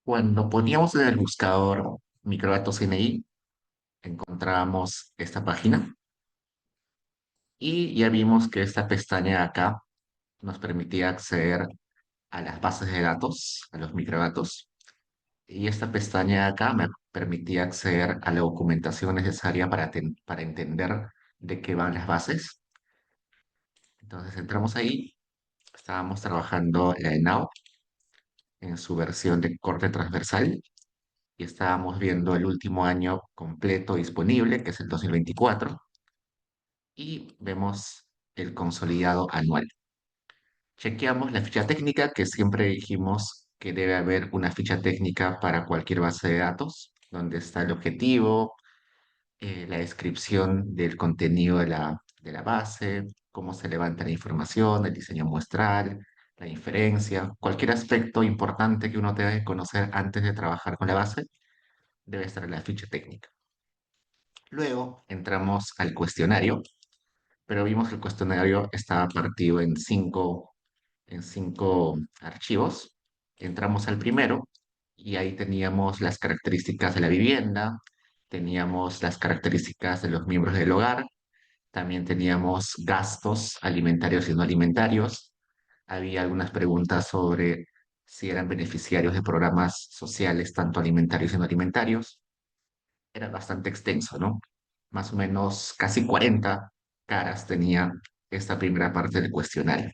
Cuando poníamos en el buscador microdatos CNI, encontrábamos esta página y ya vimos que esta pestaña de acá nos permitía acceder a las bases de datos, a los microdatos, y esta pestaña de acá me permitía acceder a la documentación necesaria para entender de qué van las bases. Entonces entramos ahí, estábamos trabajando la ENAO en su versión de corte transversal y estábamos viendo el último año completo disponible, que es el 2024, y vemos el consolidado anual. Chequeamos la ficha técnica, que siempre dijimos que debe haber una ficha técnica para cualquier base de datos, donde está el objetivo, la descripción del contenido de la base, cómo se levanta la información, el diseño muestral, la inferencia, cualquier aspecto importante que uno debe conocer antes de trabajar con la base, debe estar en la ficha técnica. Luego entramos al cuestionario, pero vimos que el cuestionario estaba partido en cinco archivos. Entramos al primero y ahí teníamos las características de la vivienda, teníamos las características de los miembros del hogar, también teníamos gastos alimentarios y no alimentarios. Había algunas preguntas sobre si eran beneficiarios de programas sociales, tanto alimentarios y no alimentarios. Era bastante extenso, ¿no? Más o menos casi 40 caras tenía esta primera parte del cuestionario,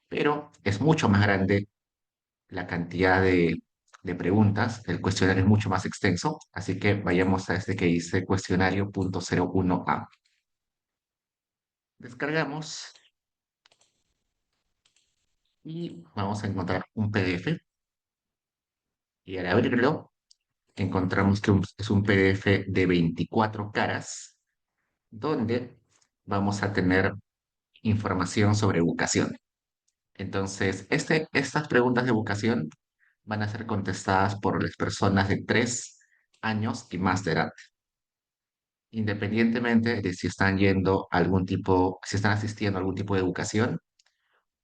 pero es mucho más grande la cantidad de preguntas, el cuestionario es mucho más extenso, así que vayamos a este que dice cuestionario punto 01A. Descargamos y vamos a encontrar un PDF y al abrirlo encontramos que es un PDF de 24 caras donde vamos a tener información sobre educación. Entonces, estas preguntas de educación van a ser contestadas por las personas de 3 años y más de edad, independientemente de si están si están asistiendo a algún tipo de educación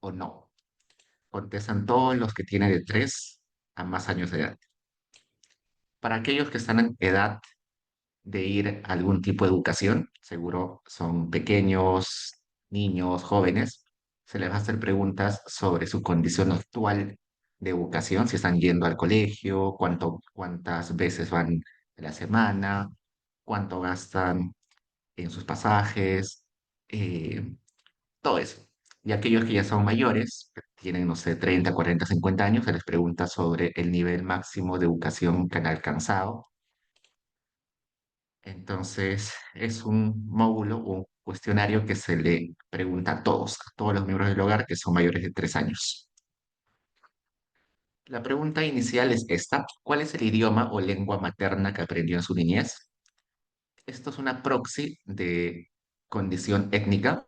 o no. Contestan todos los que tienen de 3 a más años de edad. Para aquellos que están en edad de ir a algún tipo de educación, seguro son pequeños, niños, jóvenes, se les va a hacer preguntas sobre su condición actual de educación, si están yendo al colegio, cuántas veces van a la semana, cuánto gastan en sus pasajes, eh, todo eso. Y aquellos que ya son mayores, que tienen, no sé, 30, 40, 50 años, se les pregunta sobre el nivel máximo de educación que han alcanzado. Entonces, es un módulo o un cuestionario que se le pregunta a todos los miembros del hogar que son mayores de 3 años. La pregunta inicial es esta: ¿cuál es el idioma o lengua materna que aprendió en su niñez? Esto es una proxy de condición étnica.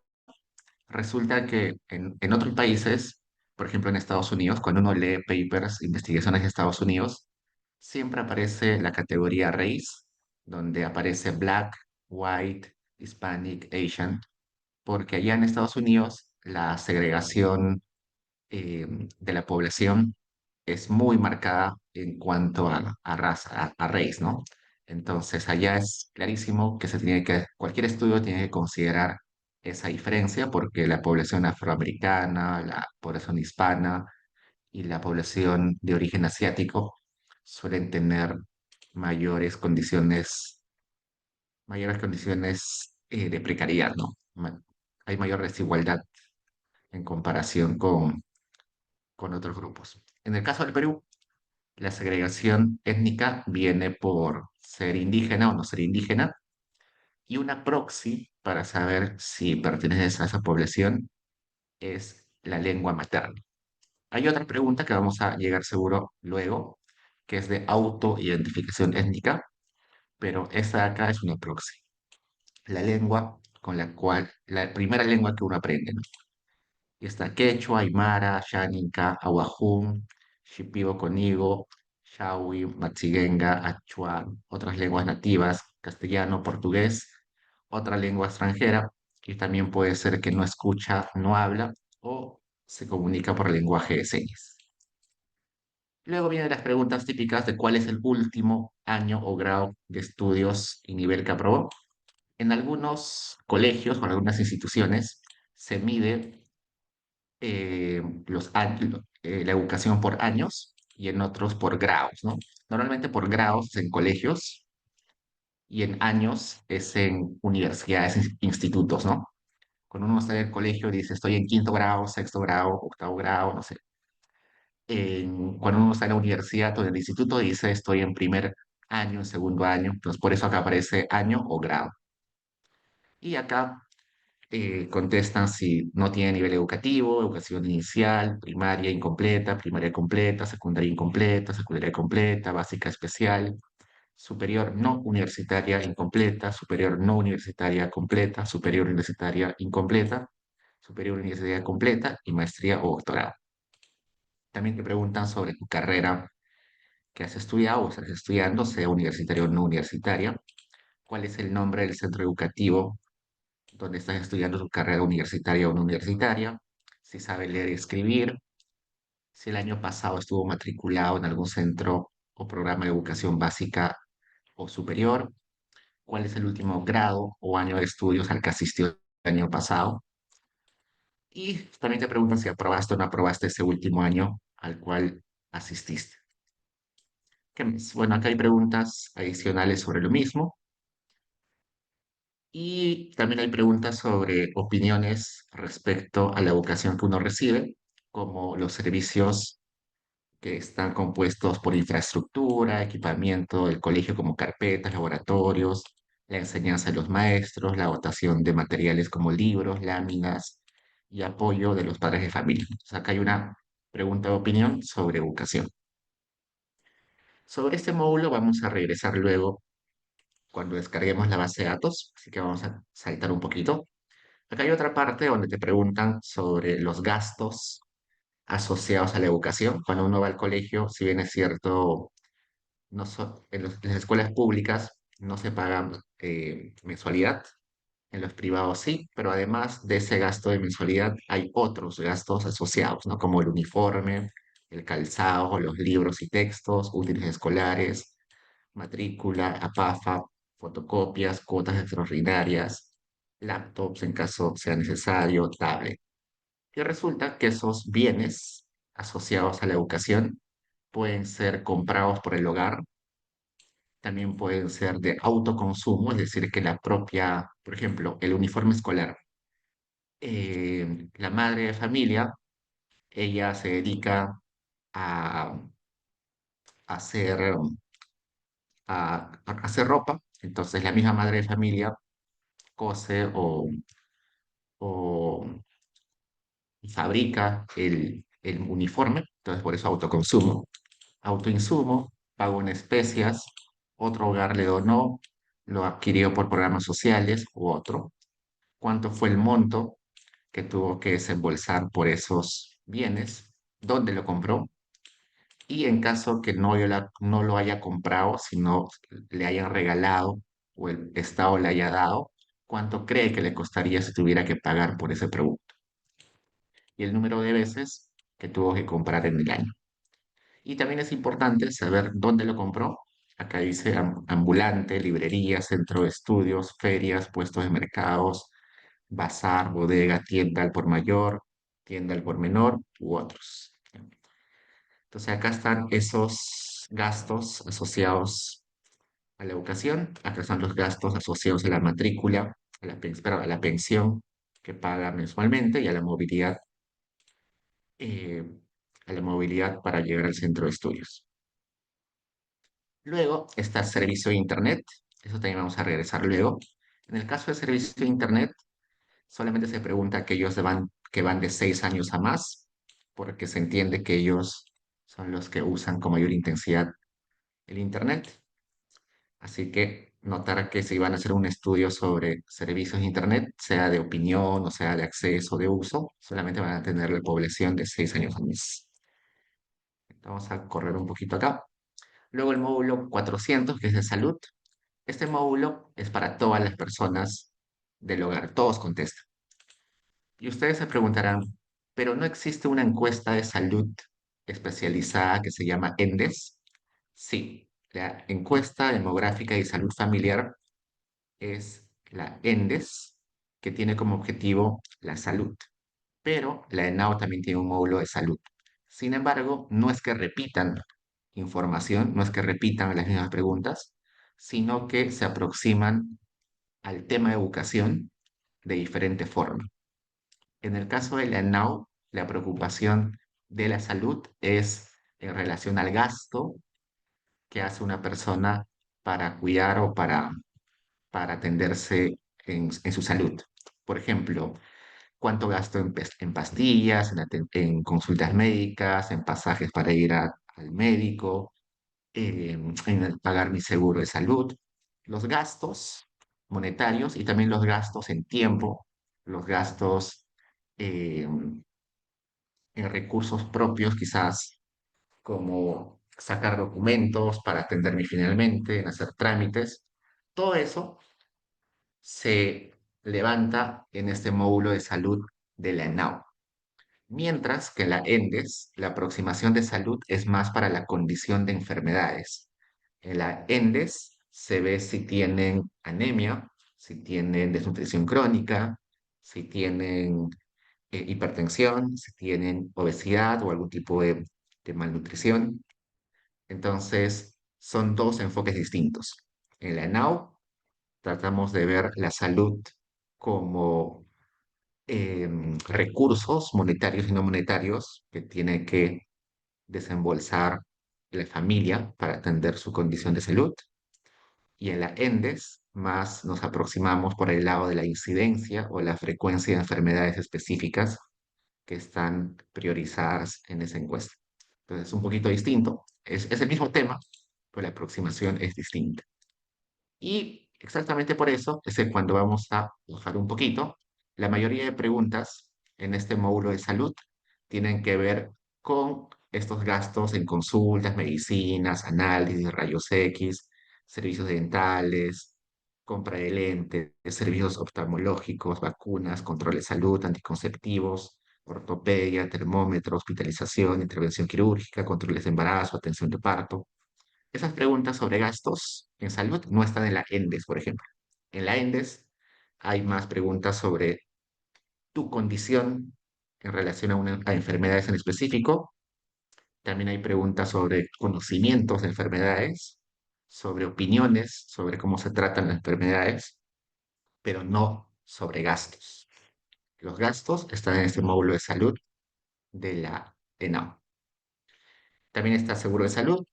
Resulta que en otros países, por ejemplo en Estados Unidos, cuando uno lee papers, investigaciones de Estados Unidos, siempre aparece la categoría race, donde aparece Black, White, Hispanic, Asian, porque allá en Estados Unidos la segregación de la población es muy marcada en cuanto a raza, a race, ¿no? Entonces allá es clarísimo que cualquier estudio tiene que considerar esa diferencia porque la población afroamericana, la población hispana y la población de origen asiático suelen tener mayores condiciones, mayores condiciones de precariedad, ¿no? Hay mayor desigualdad en comparación con otros grupos. En el caso del Perú, la segregación étnica viene por ser indígena o no ser indígena, y una proxy para saber si perteneces a esa población es la lengua materna. Hay otra pregunta que vamos a llegar seguro luego, que es de autoidentificación étnica, pero esta de acá es una proxy. La lengua la primera lengua que uno aprende, ¿no? Y está quechua, aymara, xánica, ahuajún, shipibo conigo, shawi, machigenga, achua, otras lenguas nativas, castellano, portugués, otra lengua extranjera, y también puede ser que no escucha, no habla o se comunica por lenguaje de señas. Luego vienen las preguntas típicas de cuál es el último año o grado de estudios y nivel que aprobó. En algunos colegios o en algunas instituciones se mide la educación por años y en otros por grados, ¿no? Normalmente por grados en colegios y en años es en universidades, institutos, ¿no? Cuando uno está en el colegio dice estoy en quinto grado, sexto grado, octavo grado, no sé. Cuando uno está en la universidad o en el instituto dice estoy en primer año, en segundo año, entonces por eso acá aparece año o grado. Y acá contestan si no tiene nivel educativo, educación inicial, primaria completa, secundaria incompleta, básica especial, superior no universitaria incompleta, superior no universitaria completa, superior universitaria incompleta, superior universitaria completa y maestría o doctorado. También te preguntan sobre tu carrera que has estudiado o estás estudiando, sea universitaria o no universitaria, cuál es el nombre del centro educativo donde estás estudiando tu carrera universitaria o no universitaria, si sabe leer y escribir, si el año pasado estuvo matriculado en algún centro o programa de educación básica o superior, cuál es el último grado o año de estudios al que asistió el año pasado. Y también te preguntan si aprobaste o no aprobaste ese último año al cual asististe. ¿Qué más? Bueno, acá hay preguntas adicionales sobre lo mismo. Y también hay preguntas sobre opiniones respecto a la educación que uno recibe, como los servicios que están compuestos por infraestructura, equipamiento del colegio como carpetas, laboratorios, la enseñanza de los maestros, la dotación de materiales como libros, láminas y apoyo de los padres de familia. Entonces, acá hay una pregunta de opinión sobre educación. Sobre este módulo vamos a regresar luego cuando descarguemos la base de datos, así que vamos a saltar un poquito. Acá hay otra parte donde te preguntan sobre los gastos asociados a la educación. Cuando uno va al colegio, si bien es cierto, en las escuelas públicas no se paga mensualidad, en los privados sí, pero además de ese gasto de mensualidad hay otros gastos asociados, ¿no? Como el uniforme, el calzado, los libros y textos, útiles escolares, matrícula, APAFA, fotocopias, cuotas extraordinarias, laptops en caso sea necesario, tablet. Y resulta que esos bienes asociados a la educación pueden ser comprados por el hogar, también pueden ser de autoconsumo, es decir, que la propia, por ejemplo, el uniforme escolar. La madre de familia, ella se dedica a hacer, a hacer ropa, entonces la misma madre de familia cose o fabrica el uniforme, entonces por eso autoconsumo. Autoinsumo, pago en especias, otro hogar le donó, lo adquirió por programas sociales u otro. ¿Cuánto fue el monto que tuvo que desembolsar por esos bienes? ¿Dónde lo compró? Y en caso que no lo haya comprado, sino le hayan regalado o el Estado le haya dado, ¿cuánto cree que le costaría si tuviera que pagar por ese producto? Y el número de veces que tuvo que comprar en el año. Y también es importante saber dónde lo compró. Acá dice ambulante, librería, centro de estudios, ferias, puestos de mercados, bazar, bodega, tienda al por mayor, tienda al por menor u otros. Entonces acá están esos gastos asociados a la educación. Acá están los gastos asociados a la matrícula, perdón, a la pensión que paga mensualmente y eh, a la movilidad para llegar al centro de estudios. Luego está el servicio de Internet. Eso también vamos a regresar luego. En el caso del servicio de Internet, solamente se pregunta a aquellos que van de 6 años a más, porque se entiende que ellos son los que usan con mayor intensidad el Internet. Así que notar que si van a hacer un estudio sobre servicios de Internet, sea de opinión o sea de acceso, de uso, solamente van a tener la población de 6 años a más. Vamos a correr un poquito acá. Luego el módulo 400, que es de salud. Este módulo es para todas las personas del hogar, todos contestan. Y ustedes se preguntarán, pero no existe una encuesta de salud. especializada que se llama ENDES. Sí, la encuesta demográfica y salud familiar es la ENDES, que tiene como objetivo la salud, pero la ENAO también tiene un módulo de salud. Sin embargo, no es que repitan información, no es que repitan las mismas preguntas, sino que se aproximan al tema de educación de diferente forma. En el caso de la ENAO, la preocupación de la salud es en relación al gasto que hace una persona para cuidar o para atenderse en su salud. Por ejemplo, cuánto gasto en pastillas, en consultas médicas, en pasajes para ir al médico, en pagar mi seguro de salud, los gastos monetarios y también los gastos en tiempo, los gastos eh, en recursos propios, quizás como sacar documentos para atenderme finalmente, en hacer trámites. Todo eso se levanta en este módulo de salud de la ENAU. Mientras que en la ENDES, la aproximación de salud es más para la condición de enfermedades. En la ENDES se ve si tienen anemia, si tienen desnutrición crónica, si tienen hipertensión, si tienen obesidad o algún tipo de malnutrición. Entonces, son dos enfoques distintos. En la ENAU tratamos de ver la salud como recursos monetarios y no monetarios que tiene que desembolsar la familia para atender su condición de salud. Y en la ENDES más nos aproximamos por el lado de la incidencia o la frecuencia de enfermedades específicas que están priorizadas en esa encuesta. Entonces es un poquito distinto. Es el mismo tema, pero la aproximación es distinta. Y exactamente por eso es que cuando vamos a bajar un poquito, la mayoría de preguntas en este módulo de salud tienen que ver con estos gastos en consultas, medicinas, análisis, rayos X, servicios dentales, compra de lentes, servicios oftalmológicos, vacunas, control de salud, anticonceptivos, ortopedia, termómetro, hospitalización, intervención quirúrgica, controles de embarazo, atención de parto. Esas preguntas sobre gastos en salud no están en la ENDES, por ejemplo. En la ENDES hay más preguntas sobre tu condición en relación a enfermedades en específico. También hay preguntas sobre conocimientos de enfermedades, sobre opiniones, sobre cómo se tratan las enfermedades, pero no sobre gastos. Los gastos están en este módulo de salud de la ENAO. También está seguro de salud,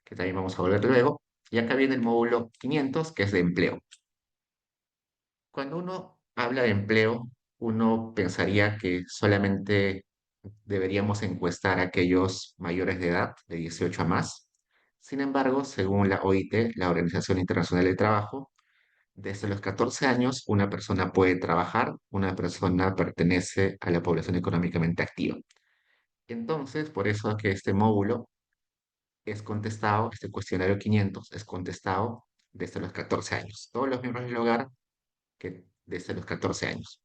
que también vamos a volver luego. Y acá viene el módulo 500, que es de empleo. Cuando uno habla de empleo, uno pensaría que solamente deberíamos encuestar a aquellos mayores de edad, de 18 a más. Sin embargo, según la OIT, la Organización Internacional del Trabajo, desde los 14 años una persona puede trabajar, una persona pertenece a la población económicamente activa. Entonces, por eso es que este módulo es contestado, este cuestionario 500 es contestado desde los 14 años. Todos los miembros del hogar que desde los 14 años.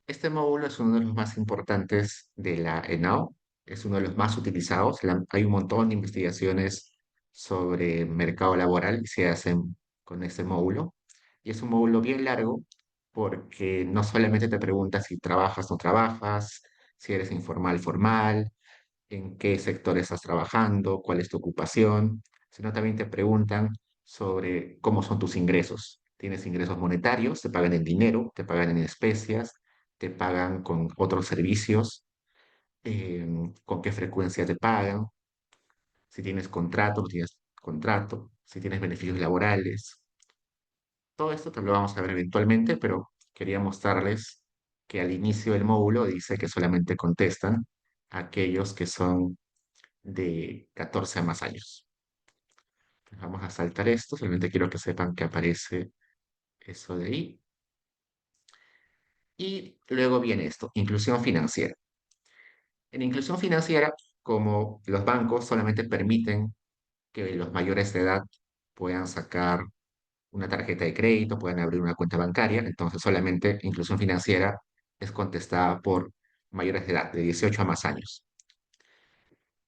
Este módulo es uno de los más importantes de la ENAO, es uno de los más utilizados. Hay un montón de investigaciones sobre mercado laboral que se hacen con este módulo. Y es un módulo bien largo porque no solamente te pregunta si trabajas o no trabajas, si eres informal, formal, en qué sector estás trabajando, cuál es tu ocupación, sino también te preguntan sobre cómo son tus ingresos. ¿Tienes ingresos monetarios? ¿Te pagan en dinero? ¿Te pagan en especias? ¿Te pagan con otros servicios? ¿Con qué frecuencia te pagan? Si tienes contrato, no tienes contrato, si tienes beneficios laborales. Todo esto te lo vamos a ver eventualmente, pero quería mostrarles que al inicio del módulo dice que solamente contestan aquellos que son de 14 a más años. Vamos a saltar esto, solamente quiero que sepan que aparece eso de ahí. Y luego viene esto, inclusión financiera. En inclusión financiera, como los bancos solamente permiten que los mayores de edad puedan sacar una tarjeta de crédito, puedan abrir una cuenta bancaria, entonces solamente inclusión financiera es contestada por mayores de edad, de 18 a más años.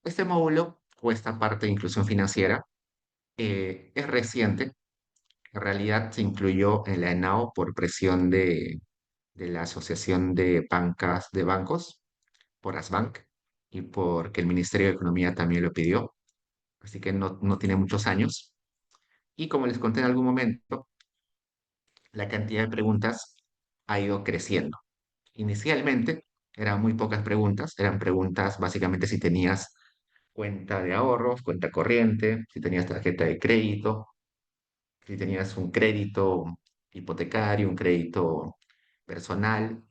Este módulo o esta parte de inclusión financiera es reciente. En realidad se incluyó en la ENAO por presión de la Asociación de Bancas de Bancos, por ASBank, y porque el Ministerio de Economía también lo pidió. Así que no tiene muchos años. Y como les conté en algún momento, la cantidad de preguntas ha ido creciendo. Inicialmente eran muy pocas preguntas, eran preguntas básicamente si tenías cuenta de ahorros, cuenta corriente, si tenías tarjeta de crédito, si tenías un crédito hipotecario, un crédito personal,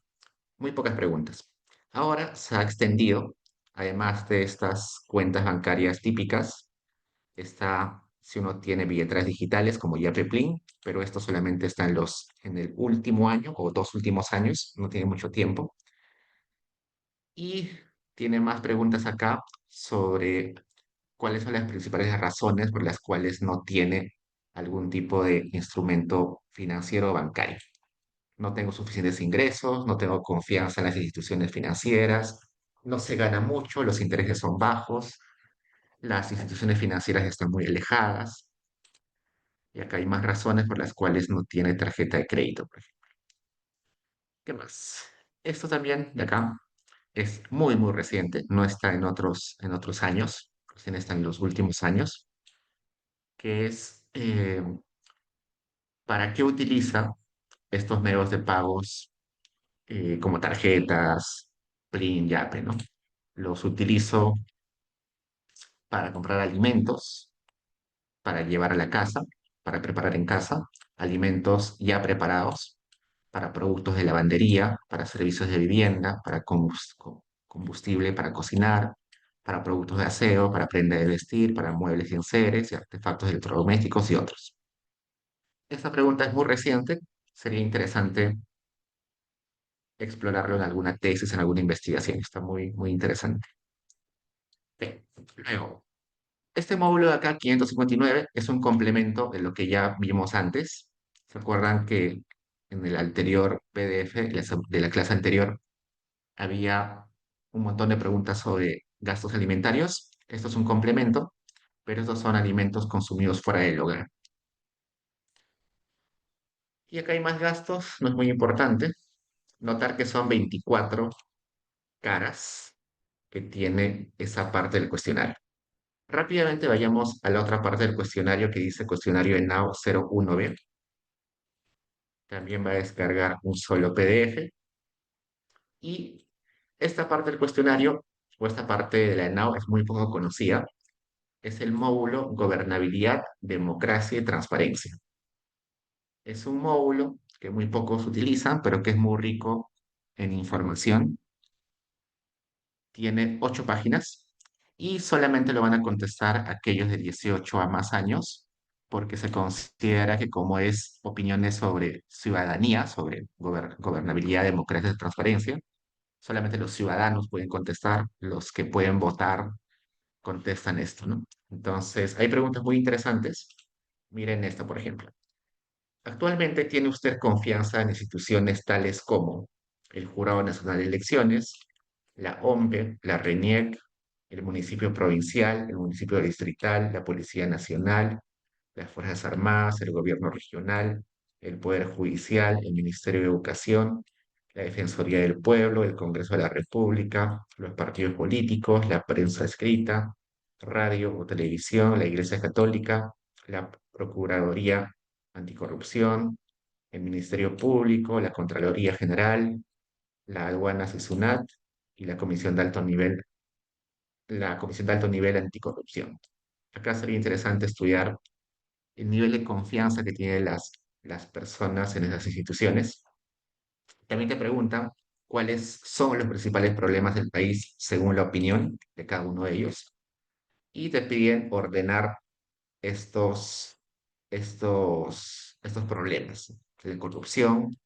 muy pocas preguntas. Ahora se ha extendido, además de estas cuentas bancarias típicas, está si uno tiene billeteras digitales como Yape Plin, pero esto solamente está en el último año o 2 últimos años, no tiene mucho tiempo. Y tiene más preguntas acá sobre cuáles son las principales razones por las cuales no tiene algún tipo de instrumento financiero o bancario. No tengo suficientes ingresos, no tengo confianza en las instituciones financieras, no se gana mucho, los intereses son bajos, las instituciones financieras están muy alejadas y acá hay más razones por las cuales no tiene tarjeta de crédito, por ejemplo. ¿Qué más? Esto también de acá es muy reciente, no está en otros años, recién está en los últimos años, que es ¿para qué utiliza estos medios de pagos como tarjetas, Plin, Yape, ¿no? Los utilizo para comprar alimentos, para llevar a la casa, para preparar en casa, alimentos ya preparados, para productos de lavandería, para servicios de vivienda, para combustible para cocinar, para productos de aseo, para prenda de vestir, para muebles y enseres y artefactos electrodomésticos y otros. Esta pregunta es muy reciente, sería interesante explorarlo en alguna tesis, en alguna investigación, está muy interesante. Bien. Luego, este módulo de acá, 559, es un complemento de lo que ya vimos antes. ¿Se acuerdan que en el anterior PDF, de la clase anterior, había un montón de preguntas sobre gastos alimentarios? Esto es un complemento, pero estos son alimentos consumidos fuera del hogar. Y acá hay más gastos, no es muy importante. Notar que son 24 caras que tiene esa parte del cuestionario. Rápidamente vayamos a la otra parte del cuestionario que dice cuestionario ENAO 01B. También va a descargar un solo PDF. Y esta parte del cuestionario, o esta parte de la ENAO es muy poco conocida. Es el módulo Gobernabilidad, Democracia y Transparencia. Es un módulo que muy pocos utilizan, pero que es muy rico en información. Tiene 8 páginas y solamente lo van a contestar aquellos de 18 a más años, porque se considera que como es opiniones sobre ciudadanía, sobre gobernabilidad, democracia y transparencia, solamente los ciudadanos pueden contestar, los que pueden votar contestan esto, ¿no? Entonces, hay preguntas muy interesantes. Miren esta, por ejemplo. ¿Actualmente tiene usted confianza en instituciones tales como el Jurado Nacional de Elecciones, la OMPE, la RENIEC, el municipio provincial, el municipio distrital, la Policía Nacional, las Fuerzas Armadas, el gobierno regional, el Poder Judicial, el Ministerio de Educación, la Defensoría del Pueblo, el Congreso de la República, los partidos políticos, la prensa escrita, radio o televisión, la Iglesia Católica, la Procuraduría Anticorrupción, el Ministerio Público, la Contraloría General, la Aduana SUNAT y la Comisión de Alto Nivel Anticorrupción? Acá sería interesante estudiar el nivel de confianza que tienen las personas en esas instituciones. También te preguntan cuáles son los principales problemas del país según la opinión de cada uno de ellos. Y te piden ordenar estos, estos problemas: la corrupción,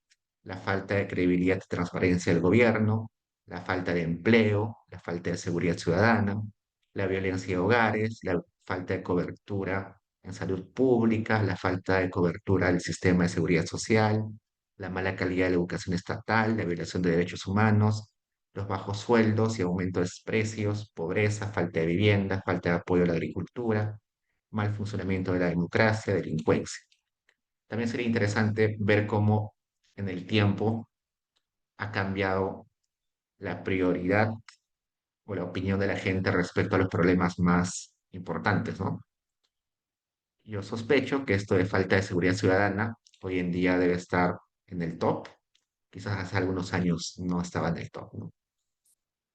la falta de credibilidad y transparencia del gobierno, la falta de empleo, la falta de seguridad ciudadana, la violencia de hogares, la falta de cobertura en salud pública, la falta de cobertura del sistema de seguridad social, la mala calidad de la educación estatal, la violación de derechos humanos, los bajos sueldos y aumento de precios, pobreza, falta de vivienda, falta de apoyo a la agricultura, mal funcionamiento de la democracia, delincuencia. También sería interesante ver cómo en el tiempo ha cambiado la prioridad o la opinión de la gente respecto a los problemas más importantes, ¿no? Yo sospecho que esto de falta de seguridad ciudadana hoy en día debe estar en el top. Quizás hace algunos años no estaba en el top, ¿no?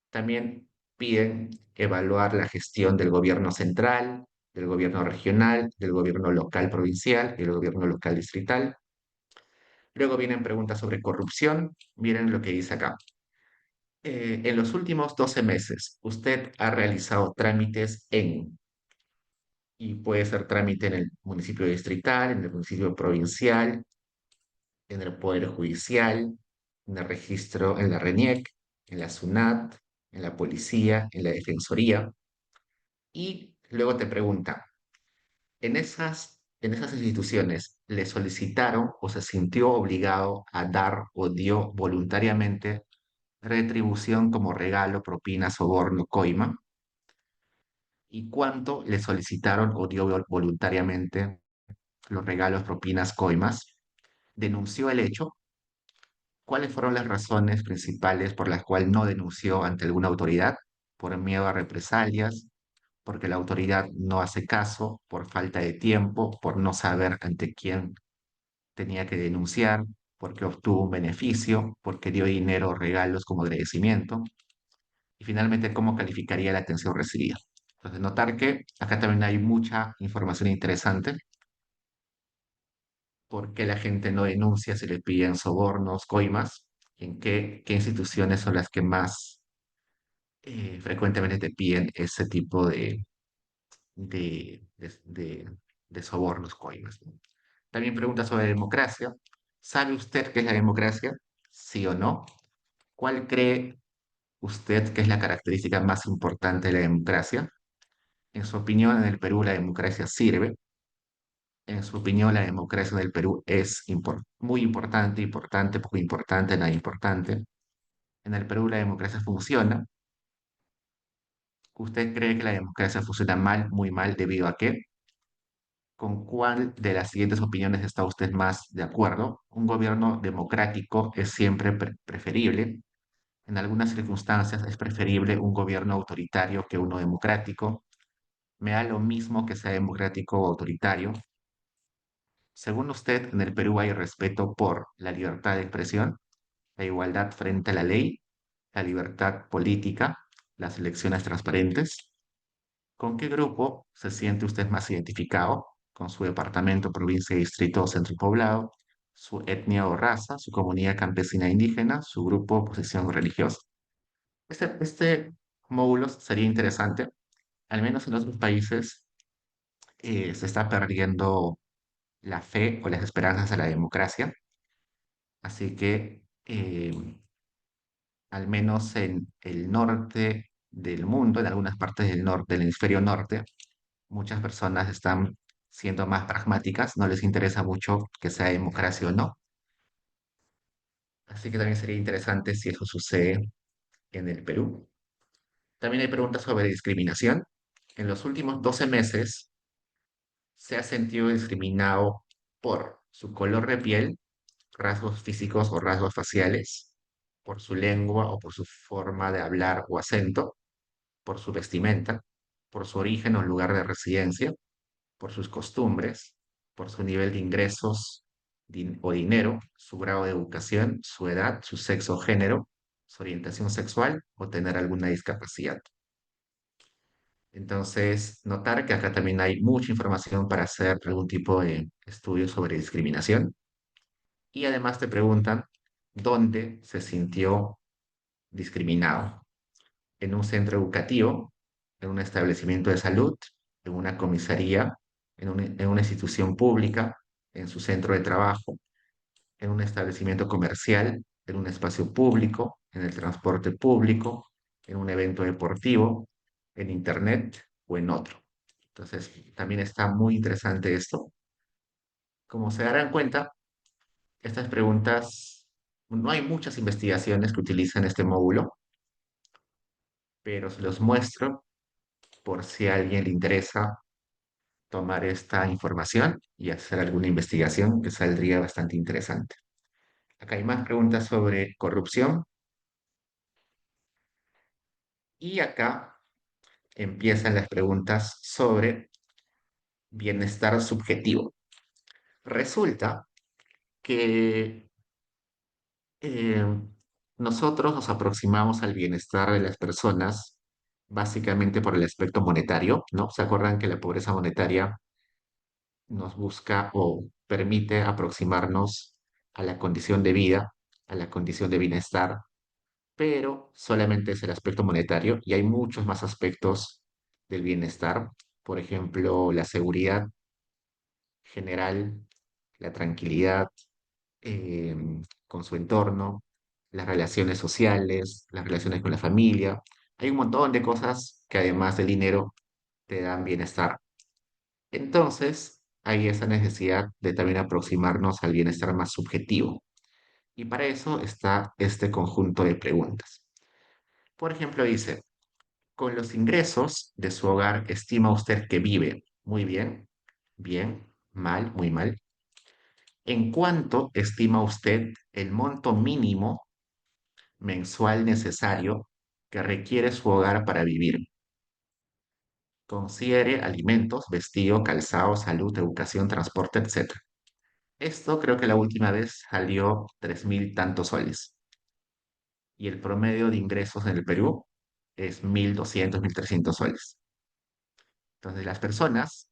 También piden evaluar la gestión del gobierno central, del gobierno regional, del gobierno local provincial y del gobierno local distrital. Luego vienen preguntas sobre corrupción. Miren lo que dice acá. En los últimos 12 meses, usted ha realizado trámites y puede ser trámite en el municipio distrital, en el municipio provincial, en el Poder Judicial, en el registro, en la RENIEC, en la SUNAT, en la policía, en la Defensoría. Y luego te pregunta, en esas instituciones, ¿le solicitaron o se sintió obligado a dar o dio voluntariamente retribución como regalo, propina, soborno, coima? ¿Y cuánto le solicitaron o dio voluntariamente los regalos, propinas, coimas? ¿Denunció el hecho? ¿Cuáles fueron las razones principales por las cuales no denunció ante alguna autoridad? ¿Por miedo a represalias? ¿Porque la autoridad no hace caso? ¿Por falta de tiempo? ¿Por no saber ante quién tenía que denunciar? ¿Porque obtuvo un beneficio? ¿Porque dio dinero o regalos como agradecimiento? Y finalmente, ¿cómo calificaría la atención recibida? Entonces, notar que acá también hay mucha información interesante. ¿Por qué la gente no denuncia si le piden sobornos, coimas? ¿En qué instituciones son las que más frecuentemente te piden ese tipo de sobornos, coimas, ¿no? También pregunta sobre democracia. ¿Sabe usted qué es la democracia? ¿Sí o no? ¿Cuál cree usted que es la característica más importante de la democracia? En su opinión, en el Perú la democracia sirve. En su opinión, la democracia del Perú es muy importante, importante, poco importante, nada importante. En el Perú la democracia funciona. ¿Usted cree que la democracia funciona mal, muy mal, debido a qué? ¿Con cuál de las siguientes opiniones está usted más de acuerdo? Un gobierno democrático es siempre preferible. En algunas circunstancias es preferible un gobierno autoritario que uno democrático. Me da lo mismo que sea democrático o autoritario. Según usted, en el Perú hay respeto por la libertad de expresión, la igualdad frente a la ley, la libertad política, las elecciones transparentes. ¿Con qué grupo se siente usted más identificado? ¿Con su departamento, provincia, distrito o centro poblado? ¿Su etnia o raza? ¿Su comunidad campesina e indígena? ¿Su grupo o posición religiosa? Este módulo sería interesante. Al menos en otros países se está perdiendo la fe o las esperanzas a la democracia. Así que al menos en el norte del mundo, en algunas partes del norte, del hemisferio norte, muchas personas están siendo más pragmáticas, no les interesa mucho que sea democracia o no. Así que también sería interesante si eso sucede en el Perú. También hay preguntas sobre discriminación. En los últimos 12 meses se ha sentido discriminado por su color de piel, rasgos físicos o rasgos faciales, por su lengua o por su forma de hablar o acento, por su vestimenta, por su origen o lugar de residencia, por sus costumbres, por su nivel de ingresos o dinero, su grado de educación, su edad, su sexo o género, su orientación sexual o tener alguna discapacidad. Entonces, notar que acá también hay mucha información para hacer algún tipo de estudio sobre discriminación. Y además te preguntan dónde se sintió discriminado. En un centro educativo, en un establecimiento de salud, en una comisaría, en una institución pública, en su centro de trabajo, en un establecimiento comercial, en un espacio público, en el transporte público, en un evento deportivo, en internet o en otro. Entonces, también está muy interesante esto. Como se darán cuenta, estas preguntas, no hay muchas investigaciones que utilizan este módulo. pero se los muestro por si a alguien le interesa tomar esta información y hacer alguna investigación que saldría bastante interesante. Acá hay más preguntas sobre corrupción y acá empiezan las preguntas sobre bienestar subjetivo. Resulta que eh, nosotros nos aproximamos al bienestar de las personas básicamente por el aspecto monetario, ¿no? ¿Se acuerdan que la pobreza monetaria nos busca o permite aproximarnos a la condición de vida, a la condición de bienestar, pero solamente es el aspecto monetario y hay muchos más aspectos del bienestar, por ejemplo, la seguridad general, la tranquilidad eh, con su entorno, las relaciones sociales, las relaciones con la familia. Hay un montón de cosas que además del dinero te dan bienestar. Entonces, hay esa necesidad de también aproximarnos al bienestar más subjetivo. Y para eso está este conjunto de preguntas. Por ejemplo, dice, con los ingresos de su hogar, ¿estima usted que vive muy bien, bien, mal, muy mal? ¿En cuánto estima usted el monto mínimo mensual necesario que requiere su hogar para vivir? Considere alimentos, vestido, calzado, salud, educación, transporte, etc. Esto creo que la última vez salió 3.000 tantos soles y el promedio de ingresos en el Perú es 1.200, 1.300 soles. Entonces las personas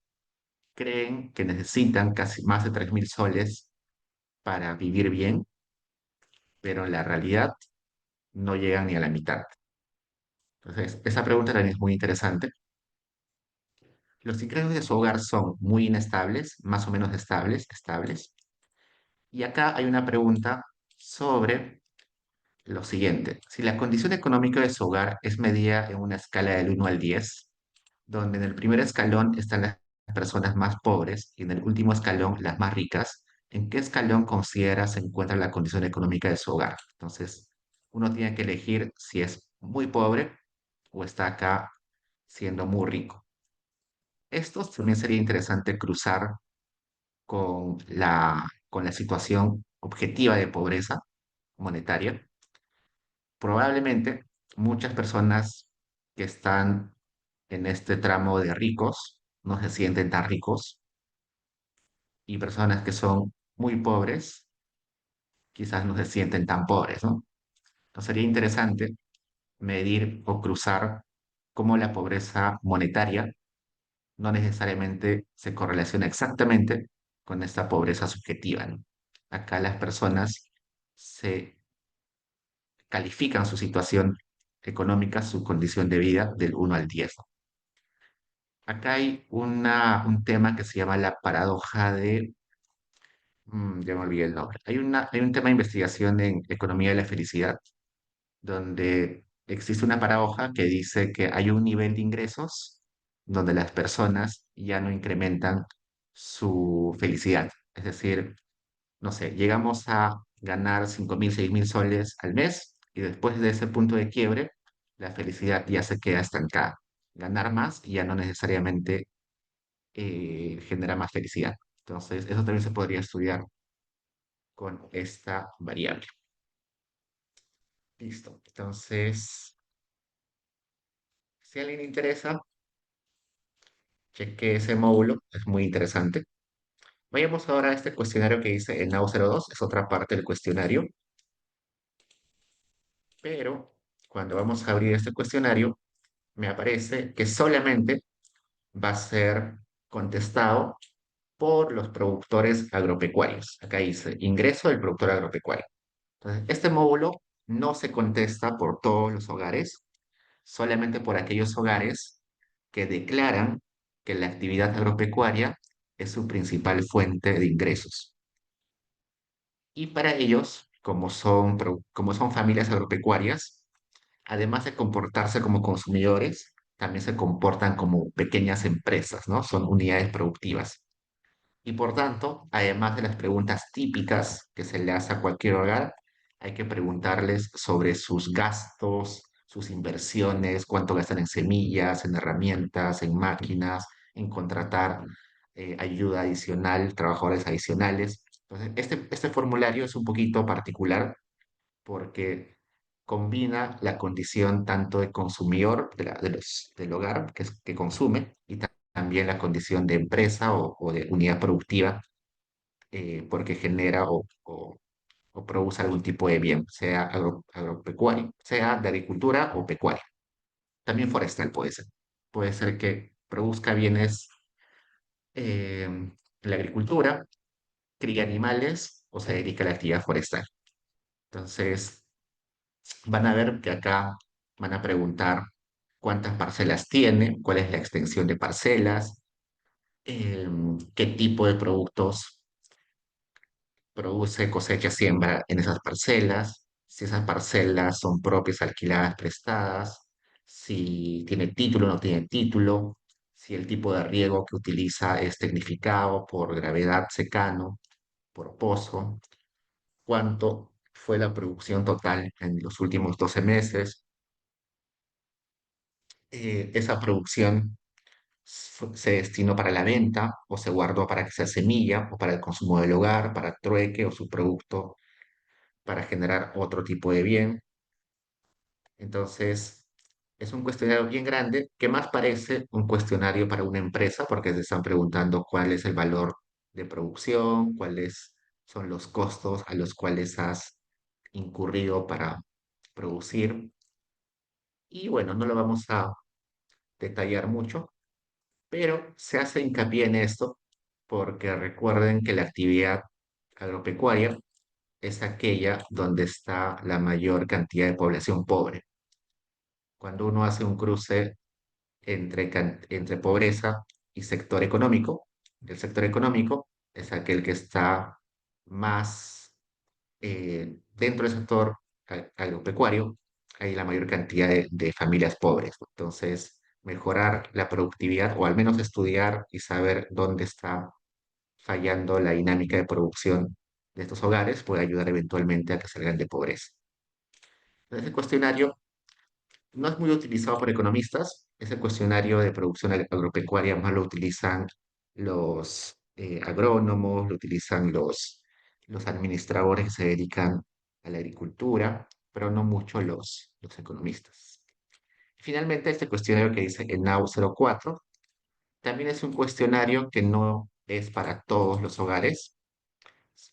creen que necesitan casi más de 3.000 soles para vivir bien, pero en la realidad no llegan ni a la mitad. Entonces, esa pregunta también es muy interesante. Los ingresos de su hogar son muy inestables, más o menos estables. Y acá hay una pregunta sobre lo siguiente. Si la condición económica de su hogar es medida en una escala del 1 al 10, donde en el primer escalón están las personas más pobres y en el último escalón las más ricas, ¿en qué escalón considera se encuentra la condición económica de su hogar? Entonces, uno tiene que elegir si es muy pobre o está acá siendo muy rico. Esto también sería interesante cruzar con la situación objetiva de pobreza monetaria. Probablemente muchas personas que están en este tramo de ricos no se sienten tan ricos y personas que son muy pobres quizás no se sienten tan pobres, ¿no? Entonces sería interesante medir o cruzar cómo la pobreza monetaria no necesariamente se correlaciona exactamente con esta pobreza subjetiva, ¿no? Acá las personas se califican su situación económica, su condición de vida del 1 al 10. Acá hay un tema que se llama la paradoja de, ya me olvidé el nombre. Hay un tema de investigación en economía de la felicidad, donde existe una paradoja que dice que hay un nivel de ingresos donde las personas ya no incrementan su felicidad. Es decir, no sé, llegamos a ganar 5.000, 6.000 soles al mes y después de ese punto de quiebre, la felicidad ya se queda estancada. Ganar más ya no necesariamente genera más felicidad. Entonces, eso también se podría estudiar con esta variable. Listo. Entonces, si a alguien le interesa, cheque ese módulo, es muy interesante. Vayamos ahora a este cuestionario que dice el NAO 02, es otra parte del cuestionario, pero cuando vamos a abrir este cuestionario, me aparece que solamente va a ser contestado por los productores agropecuarios. Acá dice ingreso del productor agropecuario. Entonces, este módulo no se contesta por todos los hogares, solamente por aquellos hogares que declaran que la actividad agropecuaria es su principal fuente de ingresos. Y para ellos, como son familias agropecuarias, además de comportarse como consumidores, también se comportan como pequeñas empresas, ¿no? Son unidades productivas. Y por tanto, además de las preguntas típicas que se le hace a cualquier hogar, hay que preguntarles sobre sus gastos, sus inversiones, cuánto gastan en semillas, en herramientas, en máquinas, en contratar ayuda adicional, trabajadores adicionales. Entonces, este formulario es un poquito particular porque combina la condición tanto de consumidor del hogar que consume y también la condición de empresa o de unidad productiva porque genera o produce algún tipo de bien, sea agropecuario, sea de agricultura o pecuaria. También forestal puede ser. Puede ser que produzca bienes en la agricultura, cría animales o se dedica a la actividad forestal. Entonces, van a ver que acá van a preguntar cuántas parcelas tiene, cuál es la extensión de parcelas, qué tipo de productos produce, cosecha, siembra en esas parcelas, si esas parcelas son propias, alquiladas, prestadas, si tiene título o no tiene título, si el tipo de riego que utiliza es tecnificado por gravedad, secano, por pozo, cuánto fue la producción total en los últimos 12 meses. Esa producción se destinó para la venta o se guardó para que sea semilla o para el consumo del hogar, para trueque o su producto para generar otro tipo de bien. Entonces, es un cuestionario bien grande que más parece un cuestionario para una empresa porque se están preguntando cuál es el valor de producción, cuáles son los costos a los cuales has incurrido para producir. Y bueno, no lo vamos a detallar mucho, pero se hace hincapié en esto porque recuerden que la actividad agropecuaria es aquella donde está la mayor cantidad de población pobre. Cuando uno hace un cruce entre pobreza y sector económico, el sector económico es aquel que está más dentro del sector agropecuario, hay la mayor cantidad de familias pobres. Entonces, mejorar la productividad o al menos estudiar y saber dónde está fallando la dinámica de producción de estos hogares puede ayudar eventualmente a que salgan de pobreza. Entonces, el cuestionario no es muy utilizado por economistas. Ese cuestionario de producción agropecuaria más lo utilizan los agrónomos, lo utilizan los administradores que se dedican a la agricultura, pero no mucho los economistas. Finalmente, este cuestionario que dice el NAU 04 también es un cuestionario que no es para todos los hogares.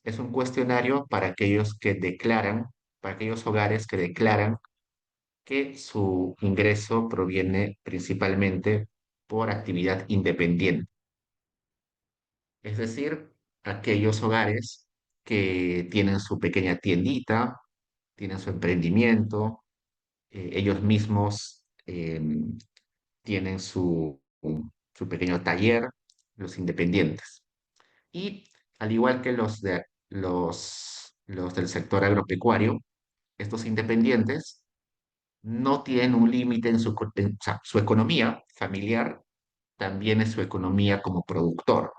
Es un cuestionario para aquellos que declaran, para aquellos hogares que declaran que su ingreso proviene principalmente por actividad independiente, es decir, aquellos hogares que tienen su pequeña tiendita, tienen su emprendimiento, ellos mismos tienen su pequeño taller, los independientes. Y al igual que los del sector agropecuario, estos independientes no tienen un límite en o sea, su economía familiar también es su economía como productor.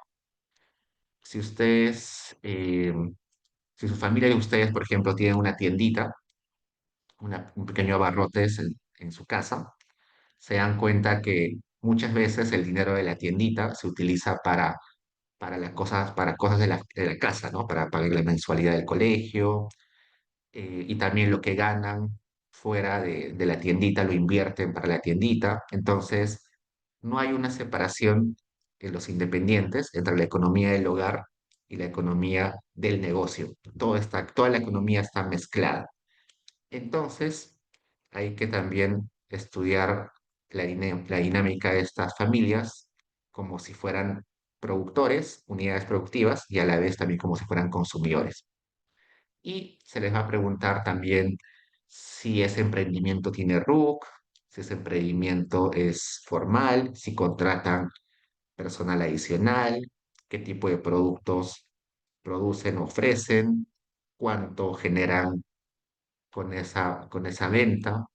Si ustedes, si su familia de ustedes, por ejemplo, tienen una tiendita, un pequeño abarrotes en su casa, se dan cuenta que muchas veces el dinero de la tiendita se utiliza para cosas de la casa, ¿no? Para pagar la mensualidad del colegio, y también lo que ganan fuera de la tiendita lo invierten para la tiendita. Entonces, no hay una separación en los independientes entre la economía del hogar y la economía del negocio. Toda la economía está mezclada. Entonces, hay que también estudiar la dinámica de estas familias como si fueran productores, unidades productivas, y a la vez también como si fueran consumidores. Y se les va a preguntar también si ese emprendimiento tiene RUC, si ese emprendimiento es formal, si contratan personal adicional, qué tipo de productos producen, ofrecen, cuánto generan con esa venta,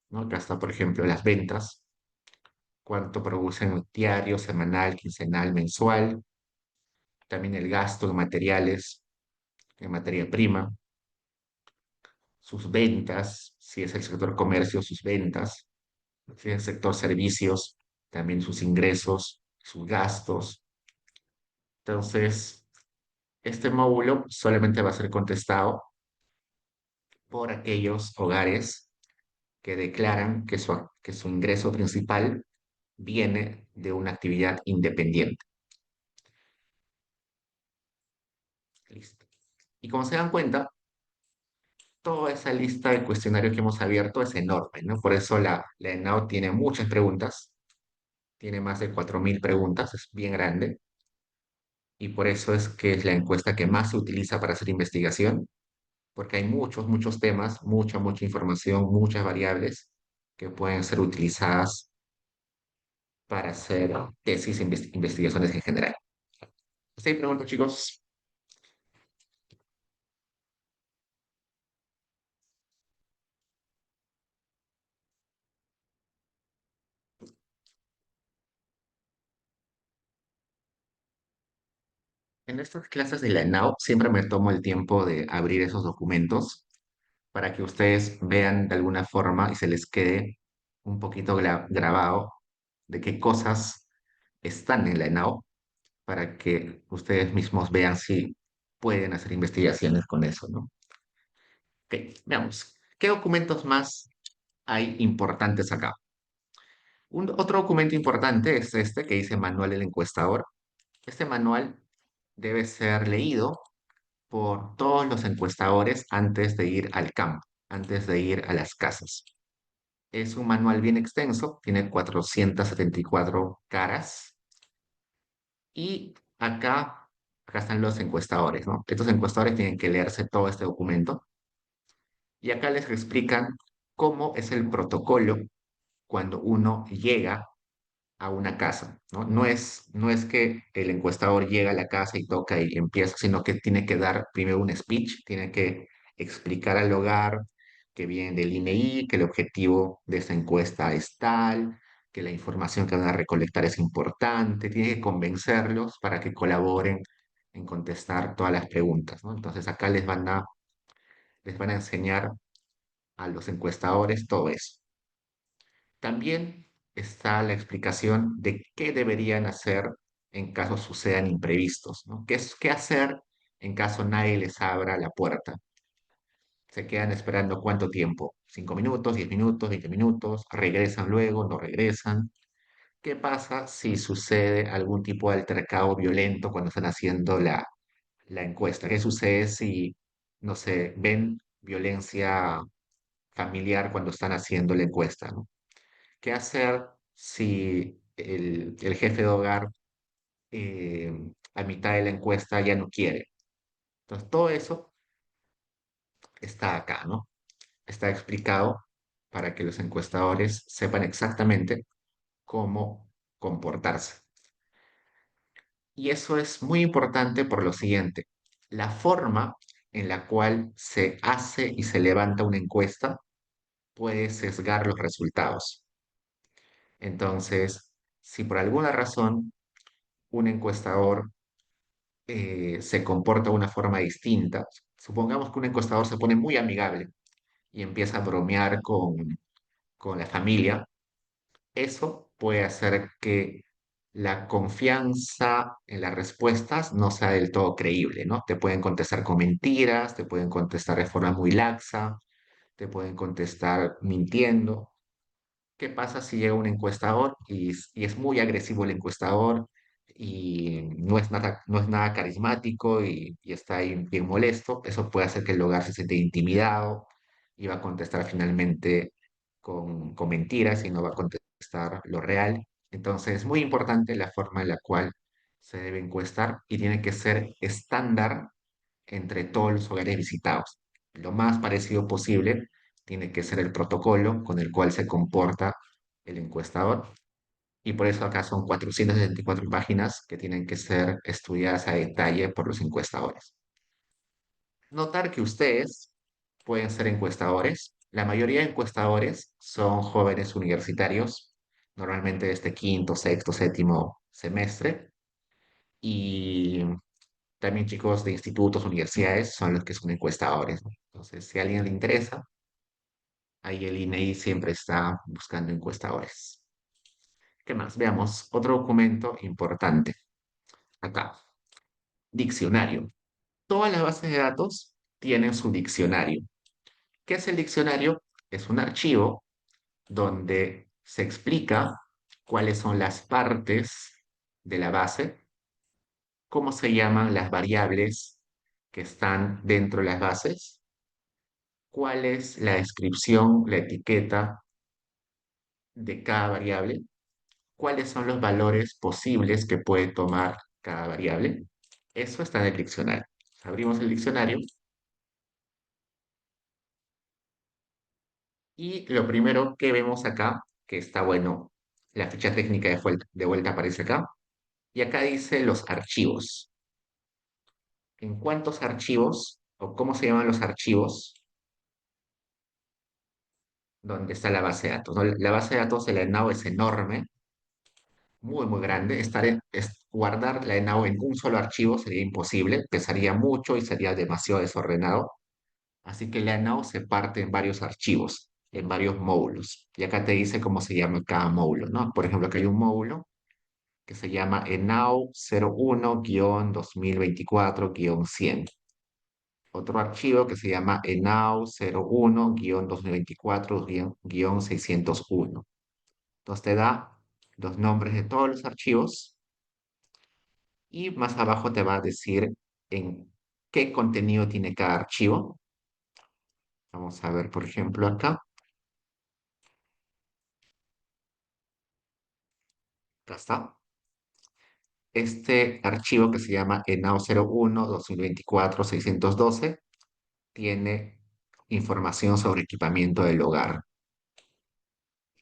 ¿no? Acá está, por ejemplo, las ventas, cuánto producen diario, semanal, quincenal, mensual, también el gasto en materiales, en materia prima sus ventas, si es el sector comercio, sus ventas, si es el sector servicios, también sus ingresos, sus gastos. Entonces, este módulo solamente va a ser contestado por aquellos hogares que declaran que su ingreso principal viene de una actividad independiente. Listo. Y como se dan cuenta, toda esa lista de cuestionarios que hemos abierto es enorme, ¿no? Por eso la ENAO tiene muchas preguntas, tiene más de 4.000 preguntas, es bien grande, y por eso es que es la encuesta que más se utiliza para hacer investigación, porque hay muchos temas, mucha información, muchas variables que pueden ser utilizadas para hacer tesis e investigaciones en general. Sí, pregunto, chicos. En estas clases de la ENAU siempre me tomo el tiempo de abrir esos documentos para que ustedes vean de alguna forma y se les quede un poquito grabado de qué cosas están en la ENAU para que ustedes mismos vean si pueden hacer investigaciones con eso, ¿no? Ok, veamos. ¿Qué documentos más hay importantes acá? Otro documento importante es este que dice Manual del Encuestador. Este manual debe ser leído por todos los encuestadores antes de ir al campo, antes de ir a las casas. Es un manual bien extenso, tiene 474 caras y acá están los encuestadores, ¿no? Estos encuestadores tienen que leerse todo este documento y acá les explican cómo es el protocolo cuando uno llega a una casa, ¿no? No es que el encuestador llega a la casa y toca y empieza, sino que tiene que dar primero un speech, tiene que explicar al hogar que viene del INEI, que el objetivo de esta encuesta es tal, que la información que van a recolectar es importante, tiene que convencerlos para que colaboren en contestar todas las preguntas, ¿no? Entonces acá les van a enseñar a los encuestadores todo eso. También está la explicación de qué deberían hacer en caso sucedan imprevistos, ¿no? ¿Qué hacer en caso nadie les abra la puerta? ¿Se quedan esperando cuánto tiempo? ¿5 minutos, 10 minutos, 20 minutos? ¿Regresan luego? ¿No regresan? ¿Qué pasa si sucede algún tipo de altercado violento cuando están haciendo la encuesta? ¿Qué sucede si, no sé, ven violencia familiar cuando están haciendo la encuesta, ¿no? ¿Qué hacer si el jefe de hogar eh, a mitad de la encuesta ya no quiere? Entonces, todo eso está acá, ¿no? Está explicado para que los encuestadores sepan exactamente cómo comportarse. Y eso es muy importante por lo siguiente. La forma en la cual se hace y se levanta una encuesta puede sesgar los resultados. Entonces, si por alguna razón un encuestador se comporta de una forma distinta. Supongamos que un encuestador se pone muy amigable y empieza a bromear con la familia. Eso puede hacer que la confianza en las respuestas no sea del todo creíble, ¿no? Te pueden contestar con mentiras, te pueden contestar de forma muy laxa, te pueden contestar mintiendo. ¿Qué pasa si llega un encuestador y es muy agresivo el encuestador y no es nada carismático y está ahí bien molesto? Eso puede hacer que el hogar se siente intimidado y va a contestar finalmente con mentiras y no va a contestar lo real. Entonces es muy importante la forma en la cual se debe encuestar y tiene que ser estándar entre todos los hogares visitados. Lo más parecido posible tiene que ser el protocolo con el cual se comporta el encuestador. Y por eso acá son 474 páginas que tienen que ser estudiadas a detalle por los encuestadores. Notar que ustedes pueden ser encuestadores. La mayoría de encuestadores son jóvenes universitarios, normalmente de este quinto, sexto, séptimo semestre. Y también chicos de institutos, universidades son los que son encuestadores, ¿no? Entonces, si a alguien le interesa, Ahí el INEI siempre está buscando encuestadores. ¿Qué más? Veamos otro documento importante. Acá, diccionario. Todas las bases de datos tienen su diccionario. ¿Qué es el diccionario? Es un archivo donde se explica cuáles son las partes de la base, cómo se llaman las variables que están dentro de las bases, cuál es la descripción, la etiqueta de cada variable, cuáles son los valores posibles que puede tomar cada variable. Eso está en el diccionario. Abrimos el diccionario y lo primero que vemos acá, que está bueno, la ficha técnica de vuelta aparece acá, y acá dice los archivos. ¿En cuántos archivos o cómo se llaman los archivos donde está la base de datos? ¿No? La base de datos de la ENAO es enorme, muy, muy grande. Guardar la ENAO en un solo archivo sería imposible, pesaría mucho y sería demasiado desordenado. Así que la ENAO se parte en varios archivos, en varios módulos. Y acá te dice cómo se llama cada módulo, ¿no? Por ejemplo, acá hay un módulo que se llama ENAO 01-2024-100. Otro archivo que se llama ENAU 01-2024-601. Entonces te da los nombres de todos los archivos y más abajo te va a decir en qué contenido tiene cada archivo. Vamos a ver, por ejemplo, acá está. Este archivo que se llama ENAU 01-2024-612 tiene información sobre equipamiento del hogar.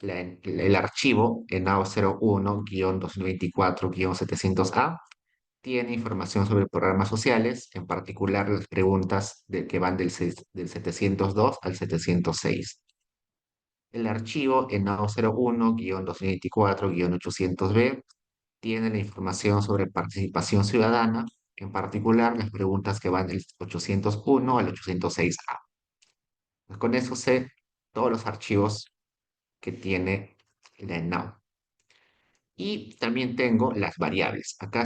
El archivo ENAO 01-2024-700A tiene información sobre programas sociales, en particular las preguntas que van del 702 al 706. El archivo ENAO 01-2024-800B tiene la información sobre participación ciudadana, en particular las preguntas que van del 801 al 806A. Pues con eso sé todos los archivos que tiene la ENAO. Y también tengo las variables. Acá